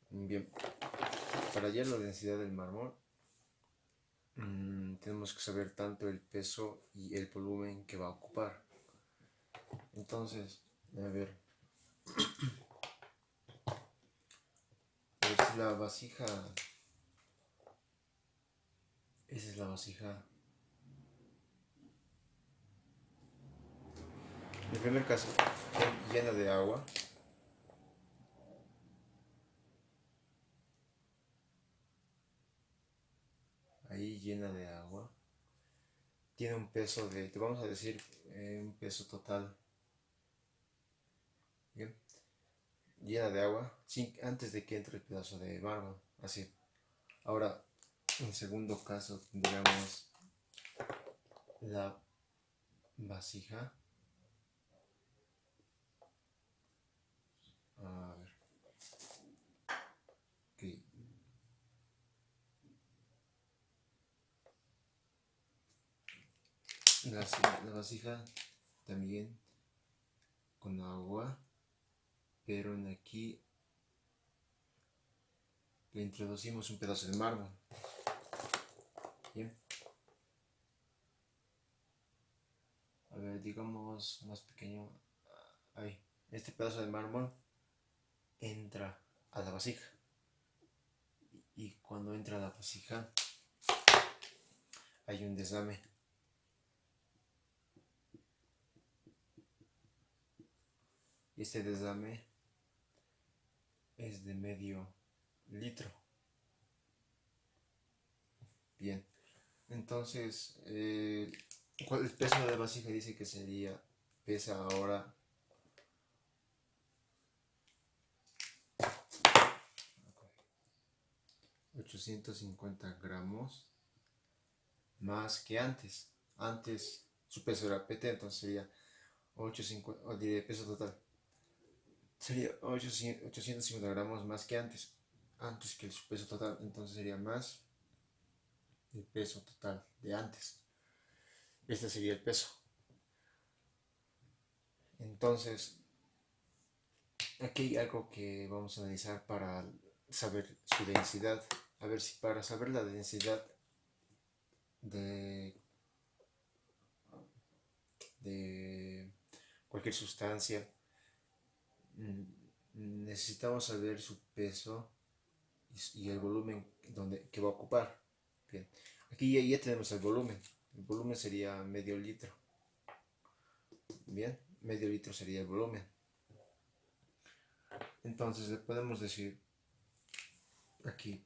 Bien, para hallar la densidad del mármol, tenemos que saber tanto el peso y el volumen que va a ocupar. Entonces, a ver si la vasija, esa es la vasija. En el primer caso, llena de agua. Ahí llena de agua. Tiene un peso de, te vamos a decir, un peso total. Bien. Llena de agua, antes de que entre el pedazo de mármol. Así. Ahora, en segundo caso, tendríamos la vasija. A ver. Okay. La vasija también con agua, pero en aquí le introducimos un pedazo de mármol. Bien. A ver, digamos más pequeño. Ahí. Este pedazo de mármol entra a la vasija. Y cuando entra a la vasija hay un desame. Este desame es de medio litro. Bien, entonces el peso de la vasija dice que pesa ahora 850 gramos más que antes. Antes su peso era PT, entonces sería 850, o diré peso total. Sería 850 gramos más que antes. Antes que su peso total, entonces sería más el peso total de antes. Este sería el peso. Entonces, aquí hay algo que vamos a analizar para saber su densidad. A ver si para saber la densidad de cualquier sustancia, necesitamos saber su peso y el volumen que va a ocupar. Bien, aquí ya tenemos el volumen. El volumen sería medio litro. Bien, medio litro sería el volumen. Entonces le podemos decir aquí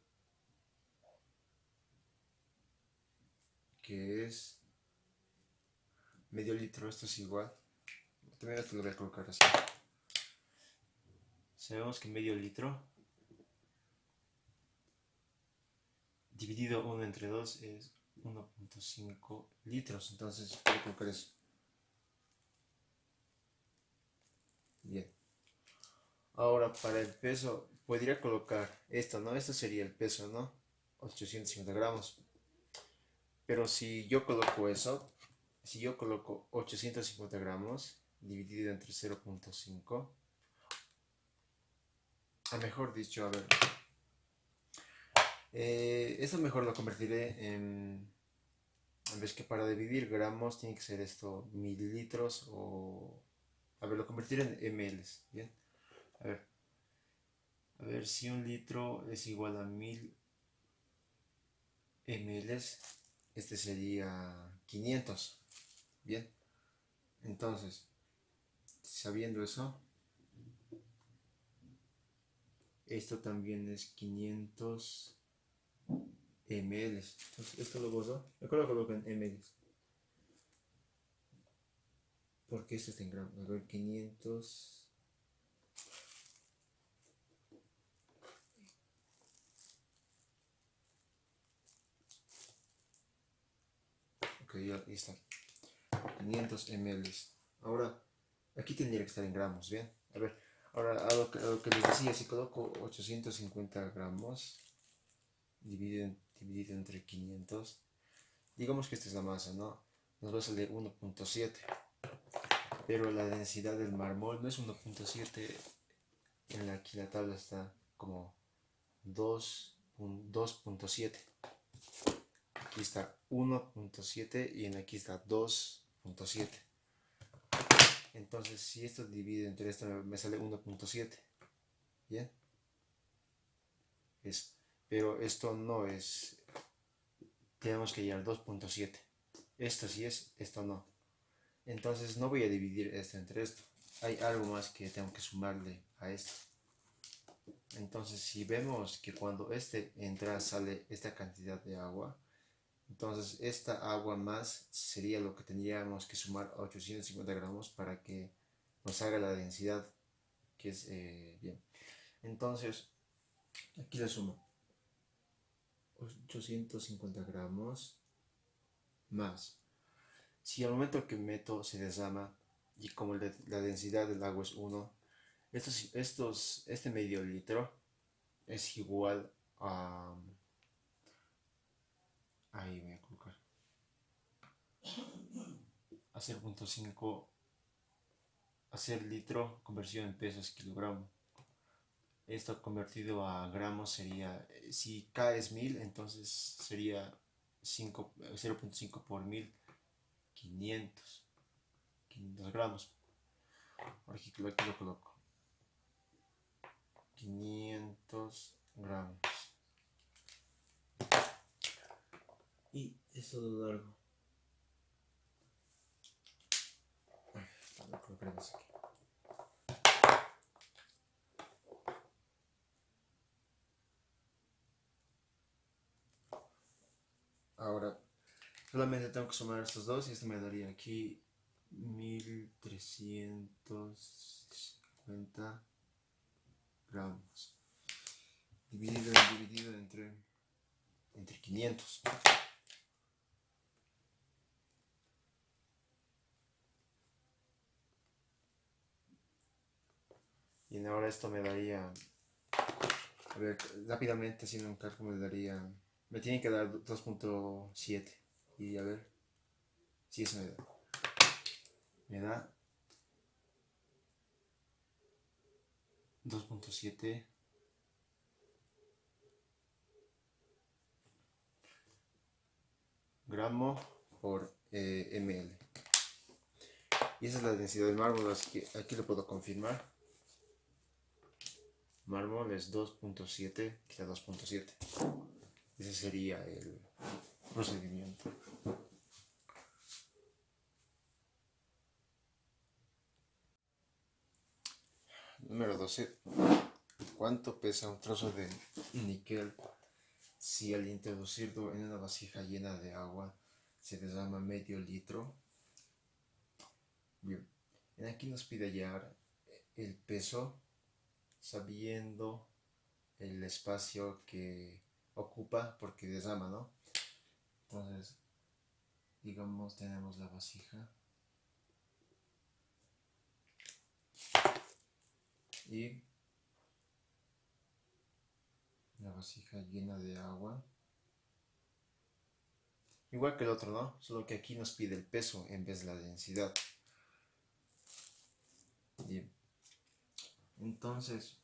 que es medio litro. Esto es igual. También esto lo voy a colocar así. Sabemos que medio litro dividido 1 entre 2 es 1.5 litros. Entonces voy a colocar eso. Bien. Ahora para el peso podría colocar esto, ¿no? Esto sería el peso, ¿no? 850 gramos. Pero si yo coloco eso, si yo coloco 850 gramos dividido entre 0.5, mejor dicho, a ver, esto mejor lo convertiré en vez que para dividir gramos tiene que ser esto mililitros o... A ver, lo convertiré en mls, ¿bien? A ver si un litro es igual a 1000 mls, este sería 500, ¿bien? Entonces, sabiendo eso, esto también es 500 mls. Entonces, esto lo borro. Mejor lo coloco en mls. Porque esto está en gramos. A ver, 500. Ok, ya está. 500 mls. Ahora, aquí tendría que estar en gramos, ¿bien? A ver, ahora a lo que les decía, si coloco 850 gramos dividido entre 500, digamos que esta es la masa, ¿no? Nos va a salir 1.7. Pero la densidad del mármol no es 1.7. Aquí la tabla está como 2.7. Aquí está 1.7 y aquí está 2.7. Entonces, si esto divide entre esto, me sale 1.7. ¿Bien? Pero esto no es. Tenemos que llegar a 2.7. Esto sí es, esto no. Entonces, no voy a dividir esto entre esto. Hay algo más que tengo que sumarle a esto. Entonces, si vemos que cuando este entra sale esta cantidad de agua, entonces esta agua más sería lo que tendríamos que sumar a 850 gramos para que nos haga la densidad, que es bien. Entonces, aquí le sumo 850 gramos más. Si al momento que meto se desama y como la densidad del agua es 1, este medio litro es igual a... Ahí voy a colocar. A 0.5, hacer litro, conversión en pesos, kilogramo. Esto convertido a gramos sería, si K es 1000, entonces sería 0.5 por 1000, 500 gramos. Ahora aquí lo coloco. 500 gramos. Y esto lo largo. Lo colocaremos aquí. Ahora, solamente tengo que sumar estos dos y esto me daría aquí 1350 gramos. Dividido entre 500. Y ahora esto me daría, a ver, rápidamente haciendo un cálculo me daría, me tiene que dar 2.7. Y a ver, si eso me da 2.7 gramos por ml. Y esa es la densidad del mármol, así que aquí lo puedo confirmar. Mármol es 2.7, quita 2.7. Ese sería el procedimiento. Número 12. ¿Cuánto pesa un trozo de níquel si al introducirlo en una vasija llena de agua se derrama medio litro? Bien, aquí nos pide hallar el peso sabiendo el espacio que ocupa porque derrama, ¿no? Entonces, digamos, tenemos la vasija y la vasija llena de agua. Igual que el otro, ¿no? Solo que aquí nos pide el peso en vez de la densidad. Bien. Entonces,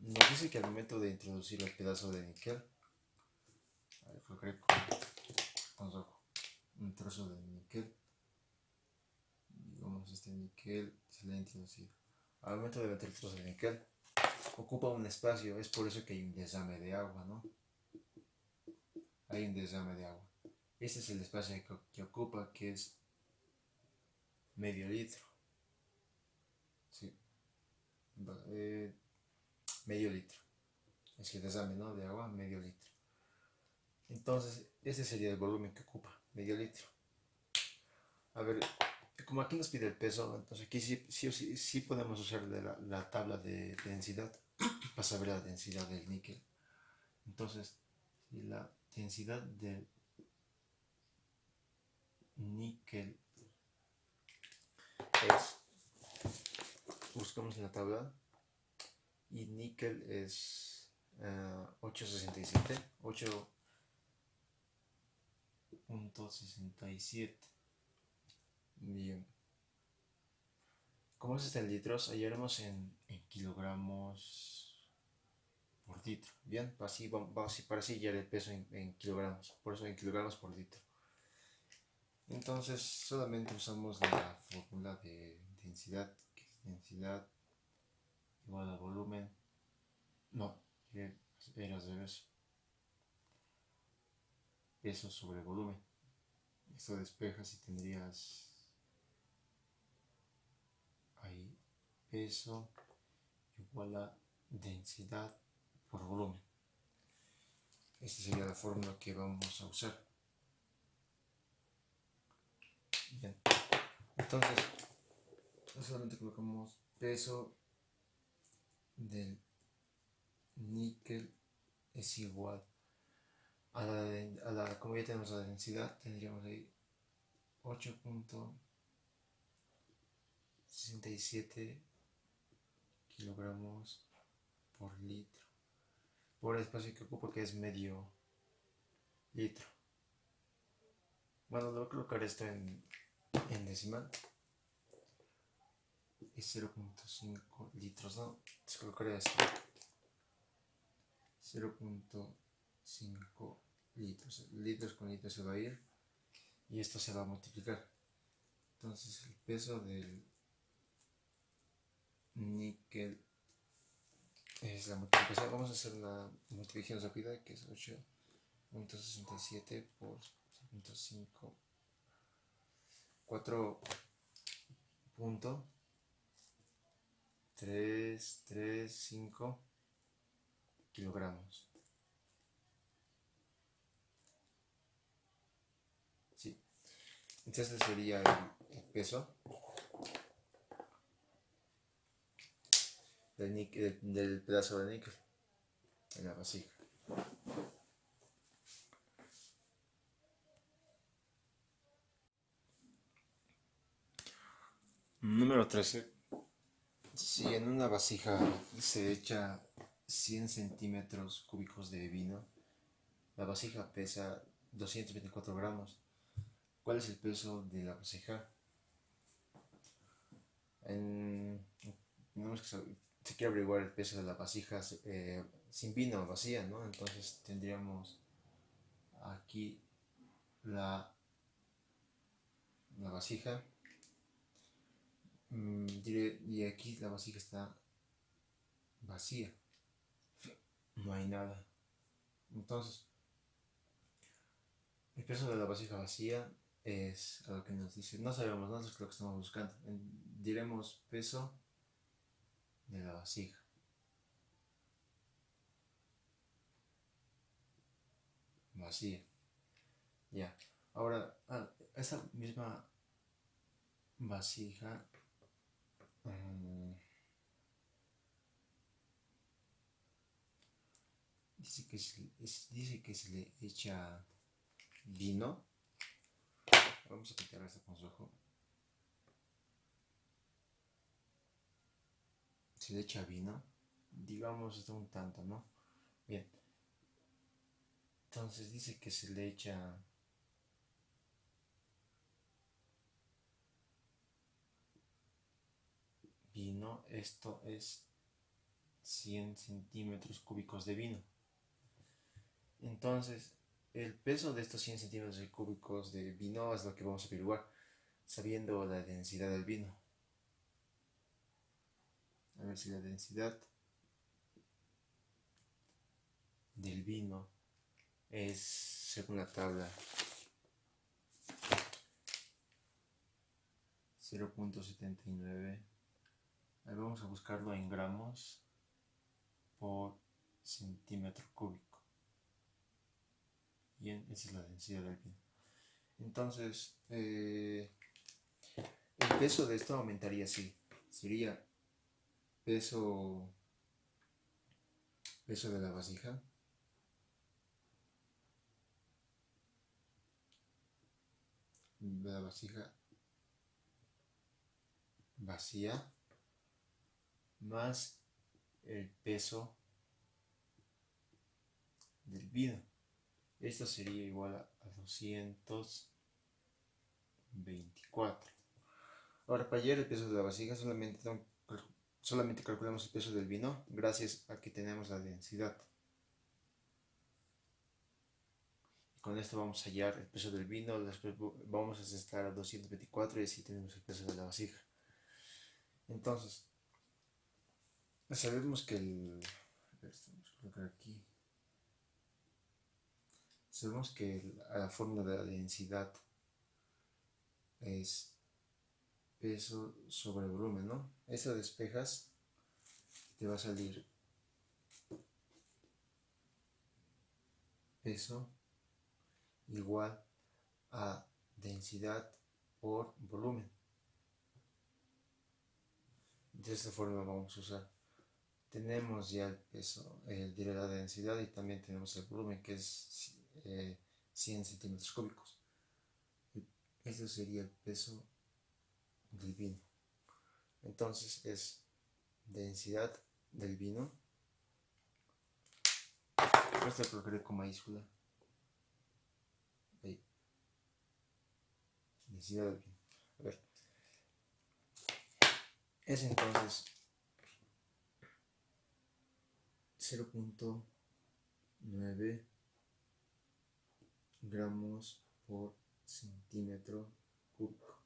nos dice que al momento de introducir el pedazo de níquel, a ver, colocaré con rojo, un trozo de níquel, digamos este níquel se le ha introducido. Al momento de meter el trozo de níquel, ocupa un espacio, es por eso que hay un derrame de agua, ¿no? Hay un derrame de agua. Este es el espacio que ocupa, que es medio litro. Sí. Medio litro. Es el derrame, ¿no? De agua, medio litro. Entonces, ese sería el volumen que ocupa, medio litro. A ver, como aquí nos pide el peso, entonces aquí sí podemos usar la tabla de densidad para saber la densidad del níquel. Entonces, si la densidad del níquel es, buscamos en la tabla, y níquel es 8.67, 8.67. Bien. ¿Cómo es este en litros? Hallaremos en kilogramos por litro. Bien, así, para así hallar el peso en kilogramos. Por eso en kilogramos por litro. Entonces solamente usamos la fórmula de densidad, que es densidad igual a volumen. No, era al revés. Peso sobre volumen. Esto despejas y tendrías ahí peso igual a densidad por volumen. Esta sería la fórmula que vamos a usar. Bien. Entonces, solamente colocamos peso del níquel es igual como ya tenemos la densidad, tendríamos ahí 8.67 kilogramos por litro, por el espacio que ocupa, que es medio litro. Bueno, le voy a colocar esto en decimal. Es 0.5 litros, ¿no? Entonces colocaré esto. 0.5 litros. Litros con litros se va a ir y esto se va a multiplicar. Entonces el peso del níquel es la multiplicación. Vamos a hacer una multiplicación rápida que es 8.67 por 0.5, 4.335 kilogramos. Sí. Entonces este sería el peso del pedazo de níquel en la vasija. Número 13. Si en una vasija se echa 100 centímetros cúbicos de vino, la vasija pesa 224 gramos. ¿Cuál es el peso de la vasija? Se quiere averiguar el peso de la vasija sin vino, vacía, ¿no? Entonces tendríamos aquí la vasija. Y aquí la vasija está vacía, no hay nada. Entonces, el peso de la vasija vacía es a lo que nos dice, no sabemos, no es lo que estamos buscando. Diremos peso de la vasija. Vacía. Ya. Ahora, esta misma vasija dice que se le echa vino. Vamos a quitar esto con su ojo. Se le echa vino, digamos esto un tanto, ¿no? Bien. Entonces dice que se le echa vino, esto es 100 centímetros cúbicos de vino. Entonces, el peso de estos 100 centímetros cúbicos de vino es lo que vamos a averiguar, sabiendo la densidad del vino. A ver si la densidad del vino es, según la tabla, 0.79. Vamos a buscarlo en gramos por centímetro cúbico. Bien, esa es la densidad del vino. Entonces, el peso de esto aumentaría así. Sería peso de la vasija vacía más el peso del vino. Esto sería igual a 224. Ahora, para hallar el peso de la vasija solamente calculamos el peso del vino gracias a que tenemos la densidad. Con esto vamos a hallar el peso del vino, después vamos a restar a 224 y así tenemos el peso de la vasija. Entonces, sabemos que sabemos que la fórmula de la densidad es peso sobre volumen, ¿no? Eso despejas, te va a salir peso igual a densidad por volumen. De esta forma vamos a usar. Tenemos ya el peso, de la densidad, y también tenemos el volumen, que es 100 centímetros cúbicos. Este sería el peso del vino. Entonces es densidad del vino. Esto lo colocaré con mayúscula. Ahí. Densidad del vino. A ver. Es entonces 0.9 gramos por centímetro cúbico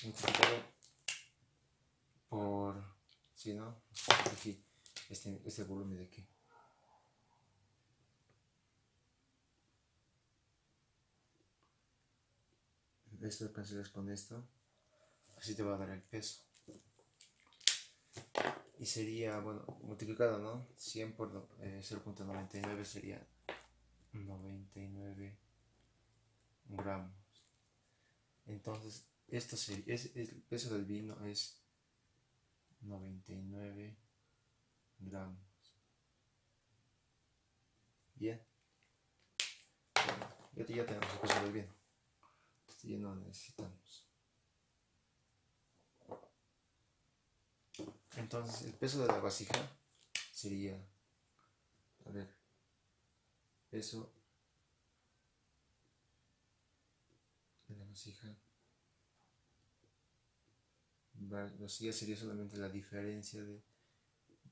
multiplicado por ¿sí, no? Aquí, este volumen de aquí. Esto lo cancelas con esto, así te va a dar el peso. Y sería, bueno, multiplicado, ¿no? 100 por 0.99 sería 99 gramos. Entonces, esto sería, el peso del vino es 99 gramos. Bien, bueno, ya tenemos el peso del vino. Esto ya no necesitamos. Entonces, el peso de la vasija sería, a ver, peso de la vasija. Vasija sería solamente la diferencia de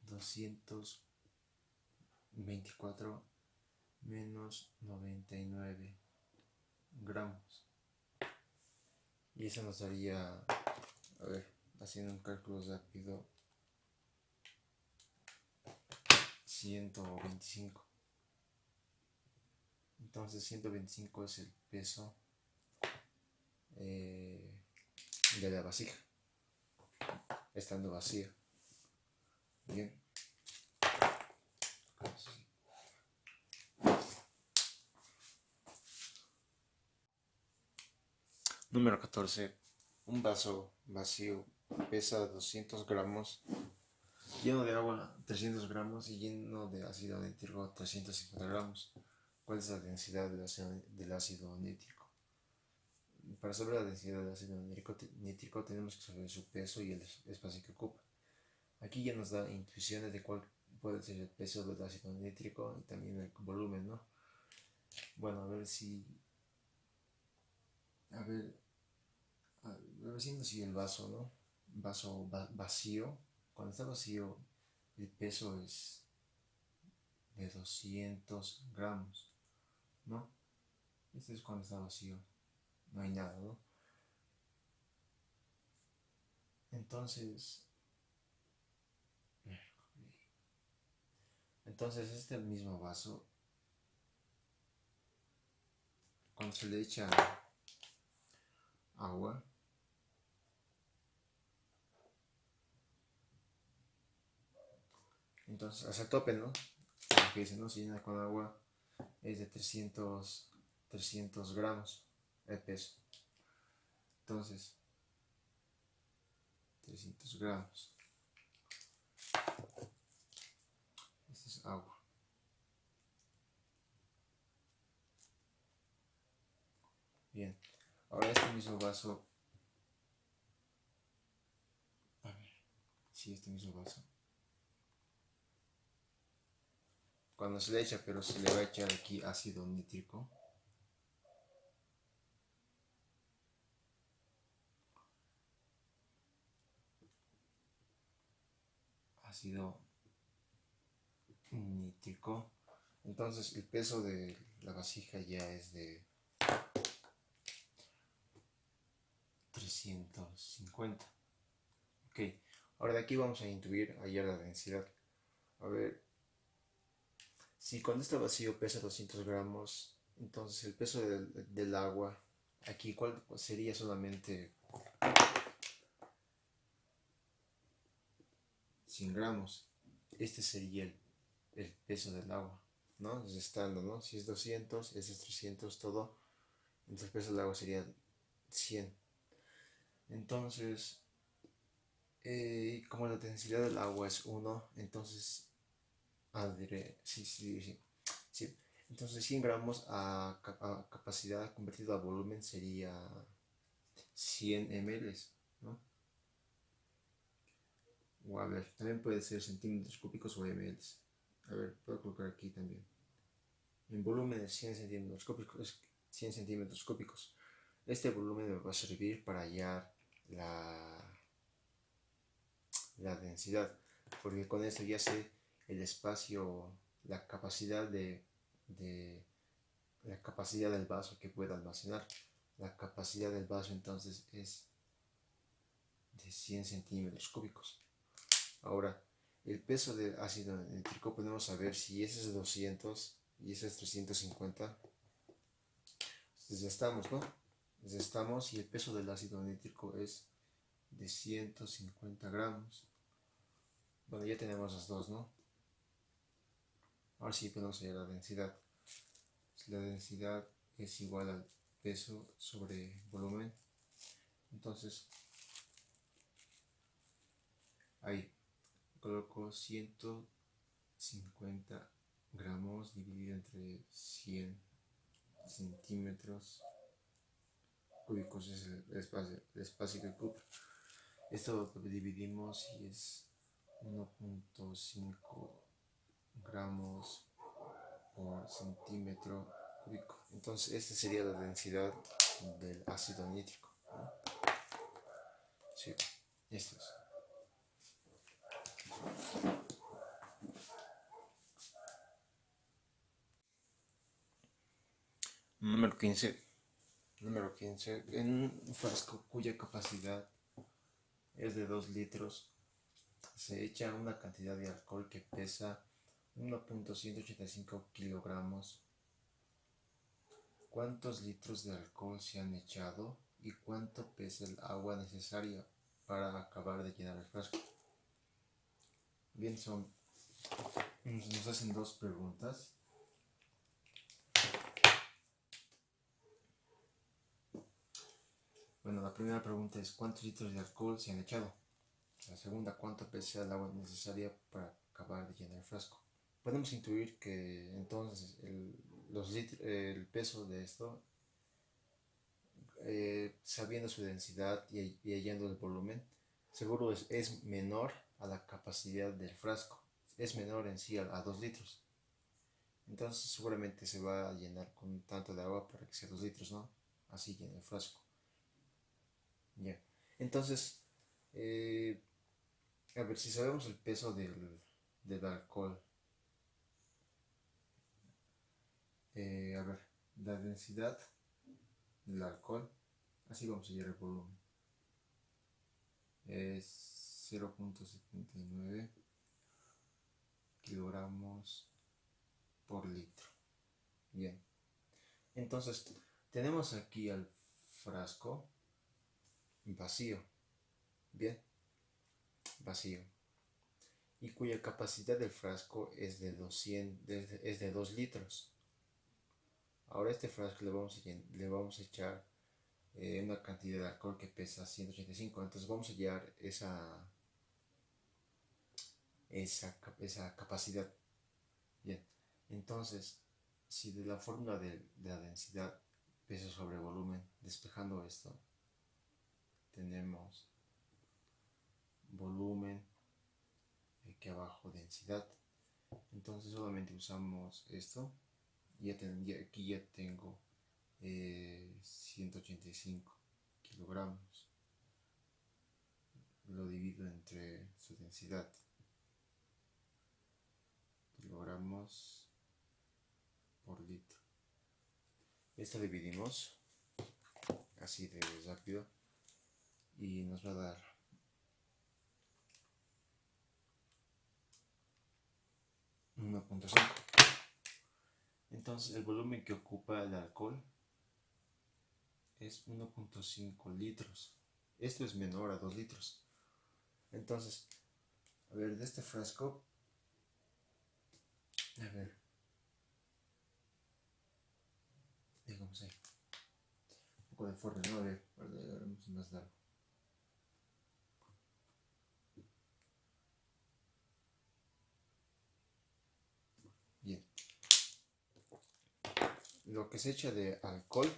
224 menos 99 gramos. Y eso nos daría, a ver, haciendo un cálculo rápido, 125. Entonces 125 es el peso de la vasija, estando vacía. Bien. Número 14. Un vaso vacío pesa 200 gramos, lleno de agua 300 gramos y lleno de ácido nítrico 350 gramos. ¿Cuál es la densidad del ácido nítrico? Para saber la densidad del ácido nítrico tenemos que saber su peso y el espacio que ocupa. Aquí ya nos da intuiciones de cuál puede ser el peso del ácido nítrico y también el volumen, ¿no? Bueno, a ver si... A ver si nos sigue el vaso, ¿no? Vaso vacío. Cuando está vacío, el peso es de 200 gramos, ¿no? Este es cuando está vacío. No hay nada, ¿no? Entonces este mismo vaso, cuando se le echa agua, entonces hasta el tope, ¿no? Lo que dice, ¿no? Se llena con agua, es de 300 gramos el peso. Entonces, 300 gramos. Este es agua. Bien, ahora este mismo vaso, a ver, sí, este mismo vaso, cuando se le echa, pero se le va a echar aquí ácido nítrico, entonces el peso de la vasija ya es de 350. Ok, ahora de aquí vamos a intuir hallar la densidad. A ver, si cuando está vacío pesa 200 gramos, entonces el peso del agua, aquí ¿cuál sería? Solamente 100 gramos. Este sería el peso del agua, ¿no? Entonces estando, ¿no? Si es 200, ese es 300, todo. Entonces el peso del agua sería 100. Entonces, como la densidad del agua es 1, entonces, sí. Entonces 100 gramos a capacidad convertido a volumen sería 100 ml, ¿no? O a ver, también puede ser centímetros cúbicos o ml. A ver, puedo colocar aquí también. En volumen de 100 centímetros cúbicos, 100 centímetros cúbicos. Este volumen me va a servir para hallar la densidad, porque con esto ya sé el espacio, la capacidad la capacidad del vaso que pueda almacenar. La capacidad del vaso entonces es de 100 centímetros cúbicos. Ahora, el peso del ácido nítrico podemos saber si ese es 200 y ese es 350. Entonces ya estamos, ¿no? Entonces estamos y el peso del ácido nítrico es de 150 gramos. Bueno, ya tenemos las dos, ¿no? Ahora sí podemos hallar la densidad. La densidad es igual al peso sobre volumen. Entonces, ahí coloco 150 gramos dividido entre 100 centímetros cúbicos, es el espacio que ocupa. Esto lo dividimos y es 1.5 gramos por centímetro cúbico. Entonces esta sería la densidad del ácido nítrico, ¿no? Sí, esto es. Número 15. Número 15. En un frasco cuya capacidad es de 2 litros, se echa una cantidad de alcohol que pesa 1.185 kilogramos. ¿Cuántos litros de alcohol se han echado y cuánto pesa el agua necesaria para acabar de llenar el frasco? Bien, nos hacen dos preguntas. Bueno, la primera pregunta es ¿cuántos litros de alcohol se han echado? La segunda, ¿cuánto pesa el agua necesaria para acabar de llenar el frasco? Podemos intuir que entonces el peso de esto, sabiendo su densidad y hallando el volumen, seguro es menor a la capacidad del frasco. Es menor en sí a 2 litros. Entonces seguramente se va a llenar con tanto de agua para que sea 2 litros, ¿no? Así llena el frasco. Ya. Entonces, a ver, si sabemos el peso del alcohol, a ver, la densidad del alcohol, así vamos a hallar el volumen, es 0.79 kilogramos por litro. Bien, entonces tenemos aquí al frasco vacío, bien, vacío, y cuya capacidad del frasco es de 2 litros. Ahora a este frasco le vamos a echar una cantidad de alcohol que pesa 185. Entonces vamos a hallar esa capacidad. Bien, entonces si de la fórmula de la densidad, peso sobre volumen, despejando esto, tenemos volumen, aquí abajo densidad, entonces solamente usamos esto y aquí ya tengo 185 kilogramos, lo divido entre su densidad, kilogramos por litro. Esto dividimos así de rápido y nos va a dar 1.5. Entonces el volumen que ocupa el alcohol es 1.5 litros. Esto es menor a 2 litros. Entonces, a ver, de este frasco, a ver, digamos ahí, un poco de forma, ¿no? A ver, haremos más largo. Bien. Lo que se echa de alcohol,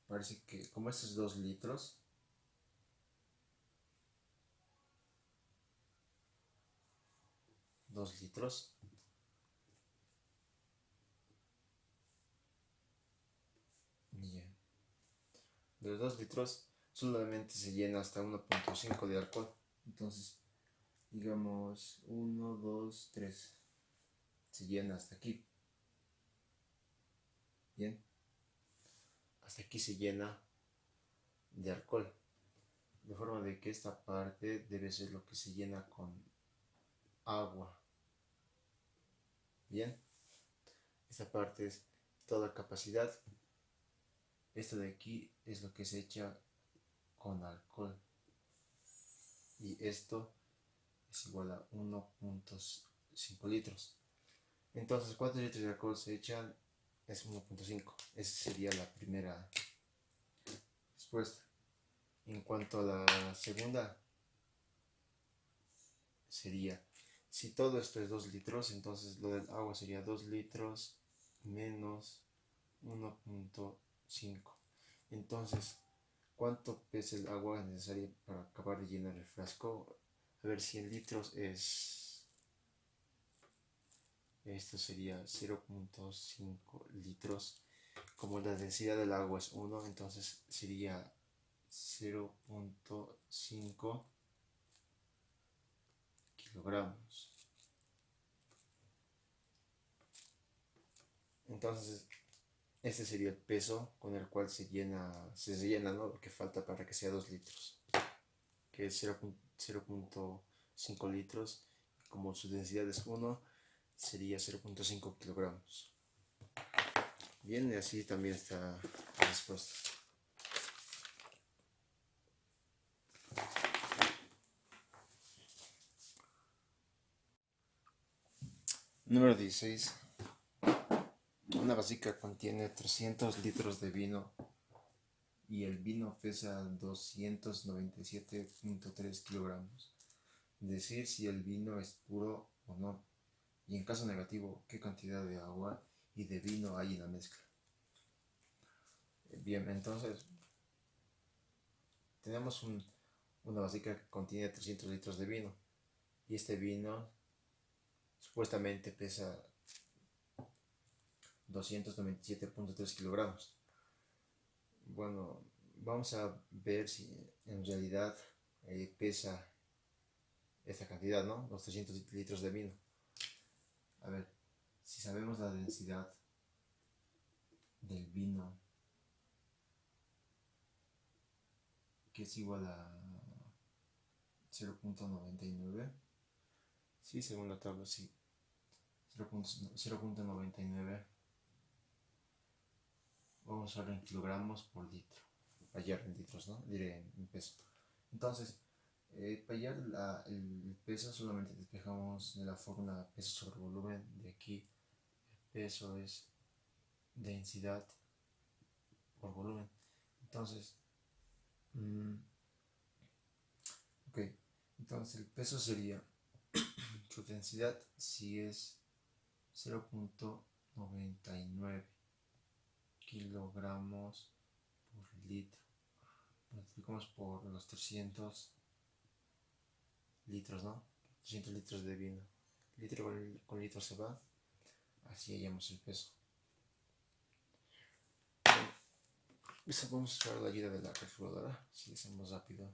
parece que como estos 2 litros, bien. De los 2 litros solamente se llena hasta 1.5 de alcohol. Entonces, digamos 1, 2, 3. Se llena hasta aquí. Bien. Hasta aquí se llena de alcohol. De forma de que esta parte debe ser lo que se llena con agua. Bien, esta parte es toda capacidad. Esto de aquí es lo que se echa con alcohol. Y esto es igual a 1.5 litros. Entonces, ¿cuántos litros de alcohol se echan? Es 1.5. Esa sería la primera respuesta. En cuanto a la segunda, sería, si todo esto es 2 litros, entonces lo del agua sería 2 litros menos 1.5. Entonces, ¿cuánto pesa el agua necesaria para acabar de llenar el frasco? A ver, 100 litros es... Esto sería 0.5 litros. Como la densidad del agua es 1, entonces sería 0.5 kilogramos. Entonces, este sería el peso con el cual se llena, ¿no? Lo que falta para que sea 2 litros, que es 0.5 litros. Como su densidad es 1, sería 0.5 kilogramos. Bien, y así también está la respuesta. Número 16. Una vasija contiene 300 litros de vino y el vino pesa 297.3 kilogramos. Decir si el vino es puro o no. Y en caso negativo, qué cantidad de agua y de vino hay en la mezcla. Bien, entonces tenemos una vasija que contiene 300 litros de vino y este vino supuestamente pesa 297.3 kilogramos. Bueno, vamos a ver si en realidad pesa esta cantidad, ¿no? Los 300 litros de vino. A ver, si sabemos la densidad del vino, que es igual a 0.99, sí, según la tabla, sí, 0.99, vamos a usarlo en kilogramos por litro, hallar en litros, ¿no? Diré en peso. Entonces, para hallar el peso solamente despejamos de la fórmula peso sobre volumen. De aquí, peso es densidad por volumen. Entonces, ok, entonces el peso sería su densidad si es 0.99 kilogramos por litro. Multiplicamos por los 300 litros, ¿no? 300 litros de vino. Litro con litro se va. Así hallamos el peso. Eso vamos a usar la ayuda de la calculadora. Si hacemos rápido.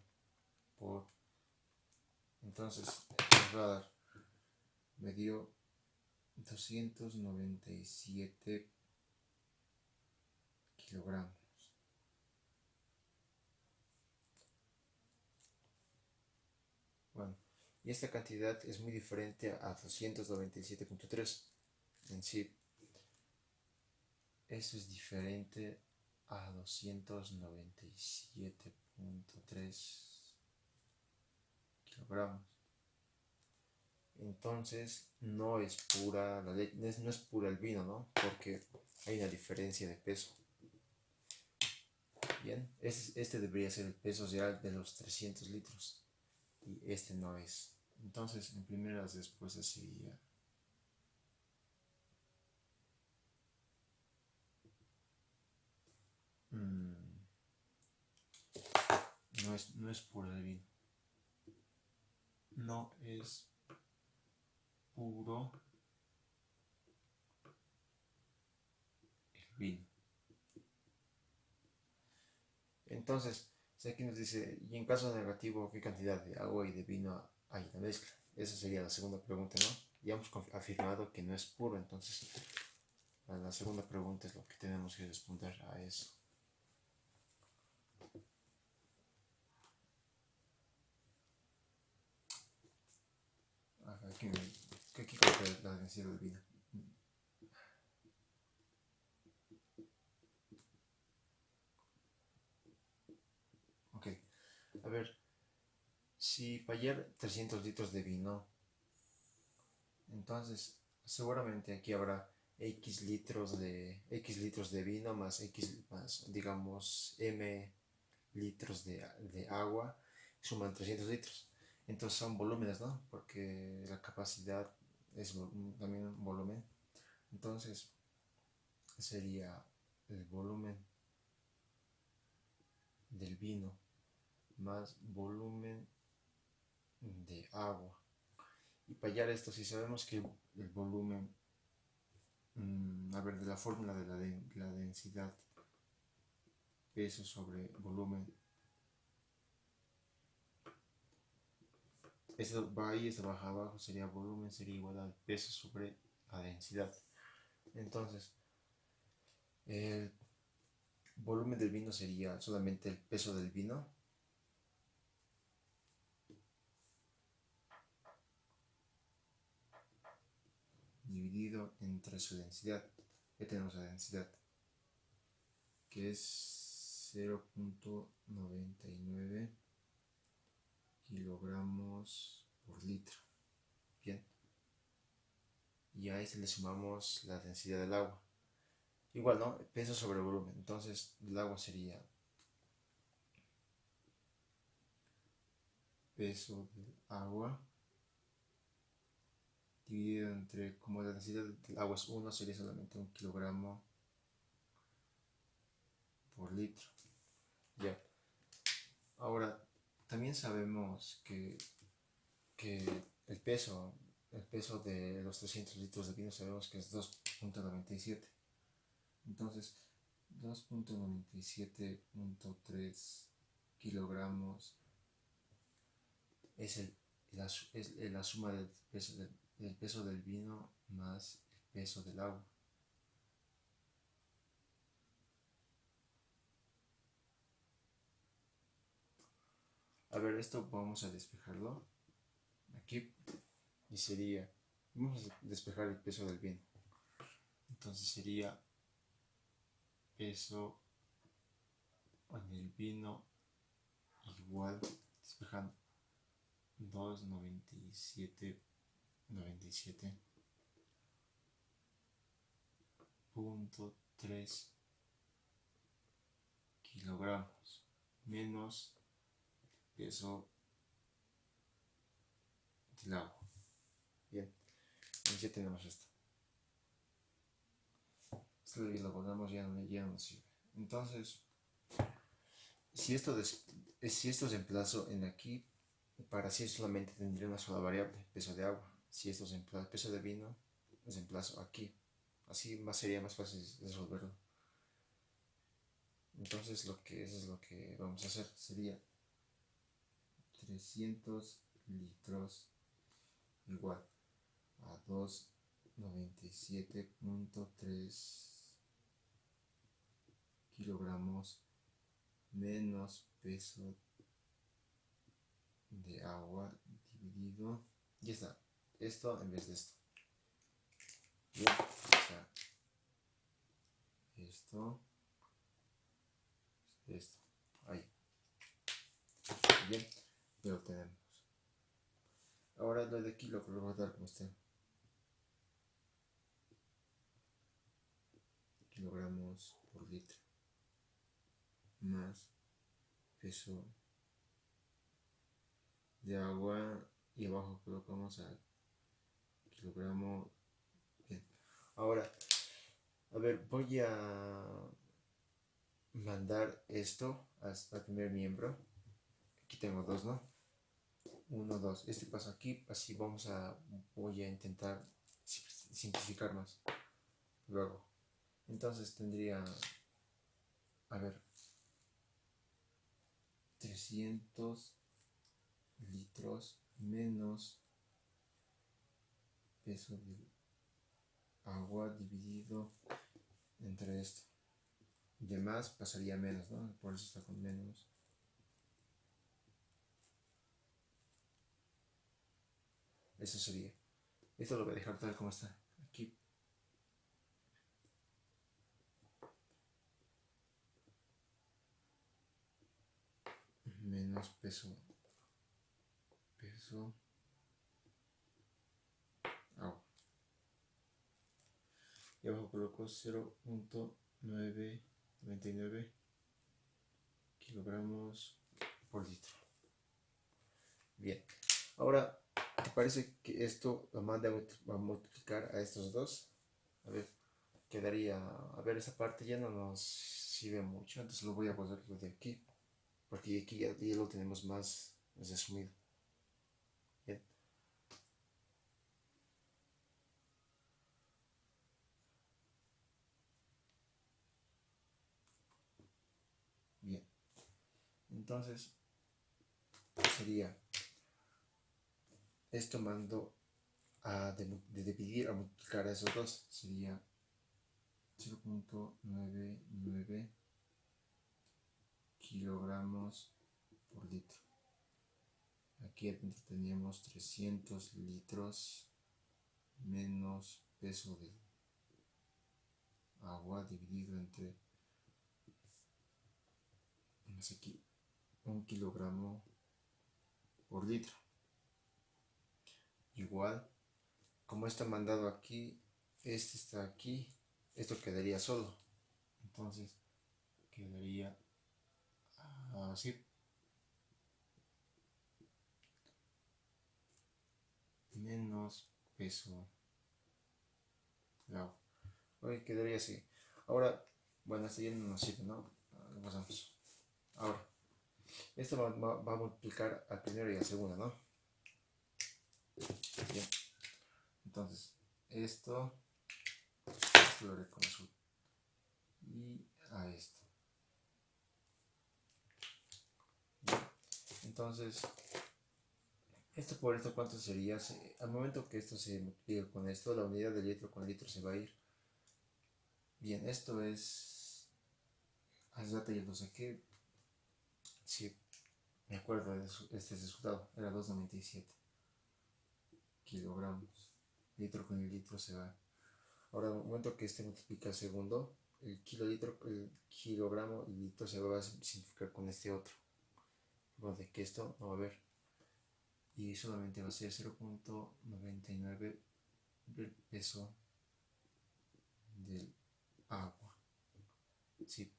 Entonces, nos va a dar. Me dio 297 kilogramos. Bueno, y esta cantidad es muy diferente a 297.3 en sí. Eso es diferente a 297.3 kilogramos. Entonces no es pura la leche, no es pura el vino, ¿no? Porque hay una diferencia de peso. Bien, este debería ser el peso real de los 300 litros y este no es. Entonces, en primeras respuestas sería no es puro el vino. No es puro el vino. Entonces, aquí nos dice, y en caso negativo, ¿qué cantidad de agua y de vino hay en la mezcla? Esa sería la segunda pregunta, ¿no? Ya hemos afirmado que no es puro, entonces la segunda pregunta es lo que tenemos que responder a eso. que aquí coloque la densidad del vino. Ok, a ver, si para hallar 300 litros de vino, entonces seguramente aquí habrá X litros de vino más X más, digamos, M litros de agua, suman 300 litros. Entonces son volúmenes, ¿no? Porque la capacidad es también un volumen. Entonces sería el volumen del vino más volumen de agua. Y para hallar esto, si sabemos que el volumen, a ver, de la fórmula de la densidad, peso sobre volumen, esto va ahí, esto baja abajo, sería volumen, sería igual al peso sobre la densidad. Entonces, el volumen del vino sería solamente el peso del vino dividido entre su densidad. Ya tenemos la densidad, que es 0.99 kilogramos por litro. Bien. Y a este le sumamos la densidad del agua. Igual, ¿no? Peso sobre volumen. Entonces, el agua sería peso del agua dividido entre, como la densidad del agua es 1, sería solamente 1 kilogramo por litro. Ya. Ahora, también sabemos que el peso de los 300 litros de vino sabemos que es 2.97. Entonces, 2.97.3 kilogramos es la suma del peso del vino más el peso del agua. A ver, esto vamos a despejarlo aquí y sería, vamos a despejar el peso del vino. Entonces sería peso en el vino igual, despejando 297.3 kilogramos menos peso del agua. Bien, entonces ya tenemos esto. Esto lo pongamos, ya no nos sirve. Entonces, si esto reemplazo en aquí, para sí solamente tendría una sola variable, peso de agua. Si esto reemplazo peso de vino, reemplazo aquí. Así sería más fácil resolverlo. Entonces eso es lo que vamos a hacer. Sería 300 litros igual a 297.3 kilogramos menos peso de agua dividido. Ya está. Esto en vez de esto. Bien. O sea, esto. Ahí. Bien. Ya lo tenemos. Ahora lo de aquí lo voy a dar como está. Kilogramos por litro. Más peso de agua y abajo colocamos a kilogramo. Bien. Ahora, a ver, voy a mandar esto al primer miembro. Aquí tengo dos, ¿no? 1, 2. Este paso aquí, así voy a intentar simplificar más. Luego, entonces tendría, a ver, 300 litros menos peso del agua dividido entre esto. De más pasaría menos, ¿no? Por eso está con menos. Eso sería. Esto lo voy a dejar tal como está. Aquí. Menos peso. Agua. Y abajo coloco 0.999 kilogramos por litro. Bien. Ahora, ¿te parece que esto lo mande a multiplicar a estos dos? A ver, quedaría... A ver, esa parte ya no nos sirve mucho, entonces lo voy a poner de aquí. Porque aquí ya lo tenemos más resumido. Bien. Bien. Entonces, sería esto mando de dividir a multiplicar a esos dos. Sería 0.99 kilogramos por litro. Aquí adentro teníamos 300 litros menos peso de agua dividido entre, aquí, 1 kilogramo por litro. Igual, como está mandado aquí, este está aquí, esto quedaría solo. Entonces, quedaría así. Menos peso del agua. Hoy quedaría así. Ahora, bueno, esto ya no nos sirve, ¿no? Lo pasamos. Ahora, esto va a multiplicar al primero y al segundo, ¿no? Bien. Entonces, esto lo haré con azul. Y a esto. Bien. Entonces, esto por esto, ¿cuánto sería? Al momento que esto se multiplica con esto, la unidad de litro con litro se va a ir. Bien, esto es... Hace rato ya lo saqué. Sí, me acuerdo de este resultado. Era 2,97 kilogramos. Litro con el litro se va. Ahora, al momento que este multiplica al segundo, el kilogramo y litro se va a simplificar con este otro. De que esto no va a haber. Y solamente va a ser 0.99 del peso del agua. Sí.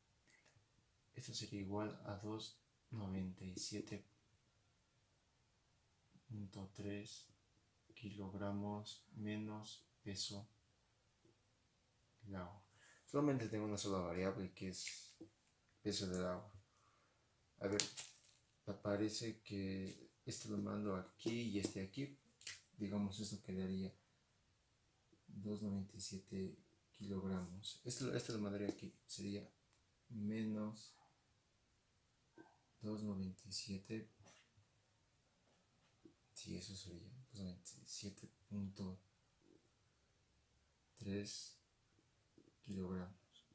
Esto sería igual a 297.3 kilogramos menos peso del agua. Solamente tengo una sola variable que es peso del agua. A ver, parece que este lo mando aquí y este aquí. Digamos, esto quedaría 297 kilogramos. Esto lo mandaría aquí. Sería menos 297. Sí, eso sería 297.3 kilogramos.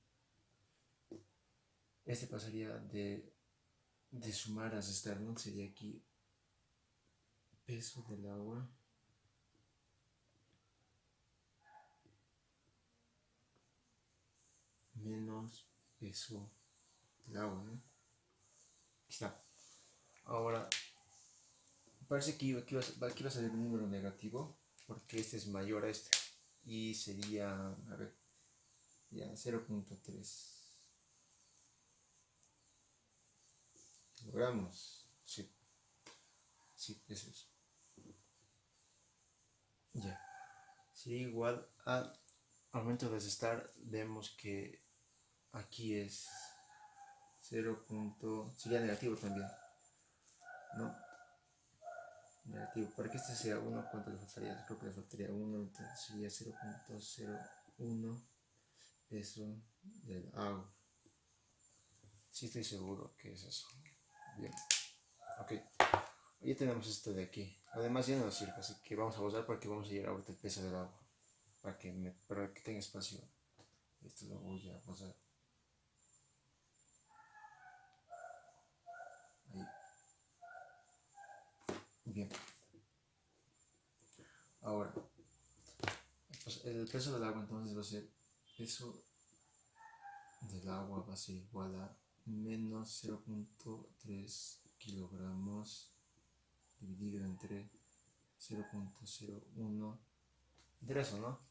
Este pasaría de sumar a restar, ¿no? Sería aquí peso del agua menos peso del agua, ¿no? Aquí está. Ahora, parece que aquí va a salir un número negativo porque este es mayor a este. Y sería, a ver, ya 0.3 kilogramos. Sí, sí, eso es. Ya. Sería igual al aumento de restar. Vemos que aquí es 0. Sería negativo también, ¿no? Negativo. Para que este sea 1, ¿cuánto le faltaría? Creo que le faltaría 1, entonces sería 0.01 peso del agua. Sí, estoy seguro que es eso. Bien. Ok. Ya tenemos esto de aquí. Además ya no nos sirve, así que vamos a usar porque vamos a llegar ahorita el peso del agua. Para que tenga espacio. Esto lo voy a usar. Ahí. Bien. Ahora, el peso del agua entonces va a ser peso del agua va a ser igual a menos 0.3 kilogramos dividido entre 0.01 entre eso, ¿no?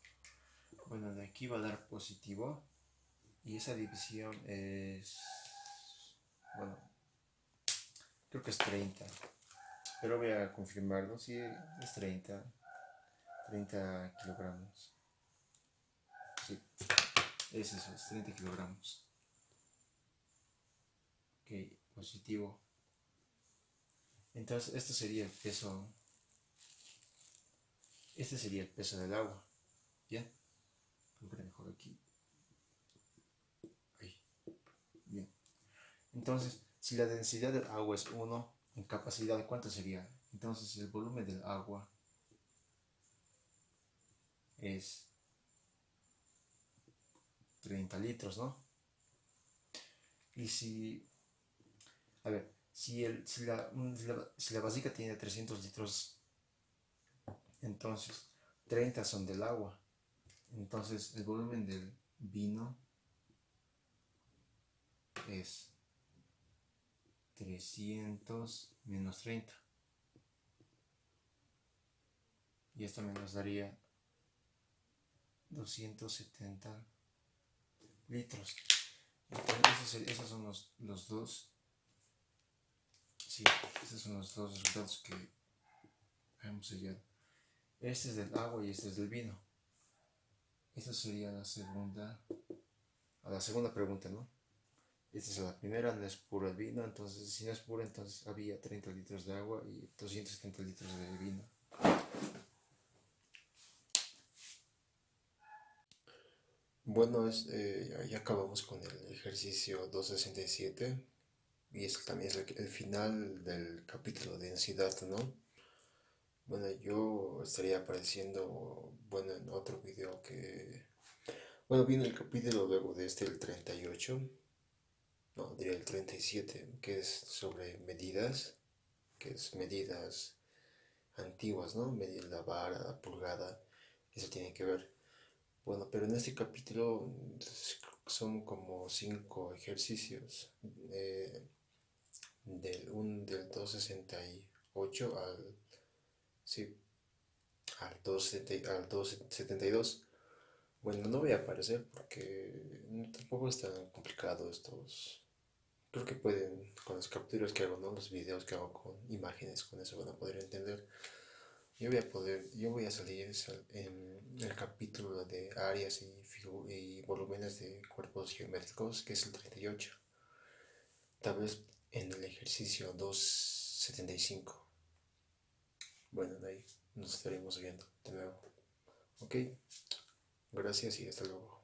Bueno, de aquí va a dar positivo y esa división es, bueno, creo que es 30, pero voy a confirmarlo, sí, es 30 kilogramos, sí, es eso, es 30 kilogramos. Ok, positivo. Entonces este sería el peso del agua. Bien, pondré mejor aquí. Ahí. Bien. Entonces, si la densidad del agua es 1, en capacidad, ¿cuánto sería? Entonces el volumen del agua es 30 litros, ¿no? Y si, a ver, si la vasija tiene 300 litros, entonces 30 son del agua. Entonces el volumen del vino es 300 menos 30. Y esto me nos daría 270 litros. Entonces esos son los dos. Sí, esos son los dos resultados que hemos hallado. Este es del agua y este es del vino. Esta sería la segunda pregunta, ¿no? Esta es la primera, no es puro el vino, entonces si no es puro, entonces había 30 litros de agua y 270 litros de vino. Bueno, ya acabamos con el ejercicio 267 y este también es el final del capítulo de densidad, ¿no? Bueno, yo estaría apareciendo, bueno, en otro video que... Bueno, viene el capítulo luego de este, el 38, no, diría el 37, que es sobre medidas, que es medidas antiguas, ¿no? Medir la vara, la pulgada, eso tiene que ver. Bueno, pero en este capítulo son como 5 ejercicios, del 268 sí, al 272. Bueno, no voy a aparecer porque tampoco es tan complicado estos. Creo que pueden, con las capturas que hago, ¿no? Los videos que hago con imágenes, con eso van a poder entender. Yo voy a salir en el capítulo de áreas y volúmenes de cuerpos geométricos, que es el 38. Tal vez en el ejercicio 275. Bueno, de ahí nos estaremos viendo de nuevo. Ok, gracias y hasta luego.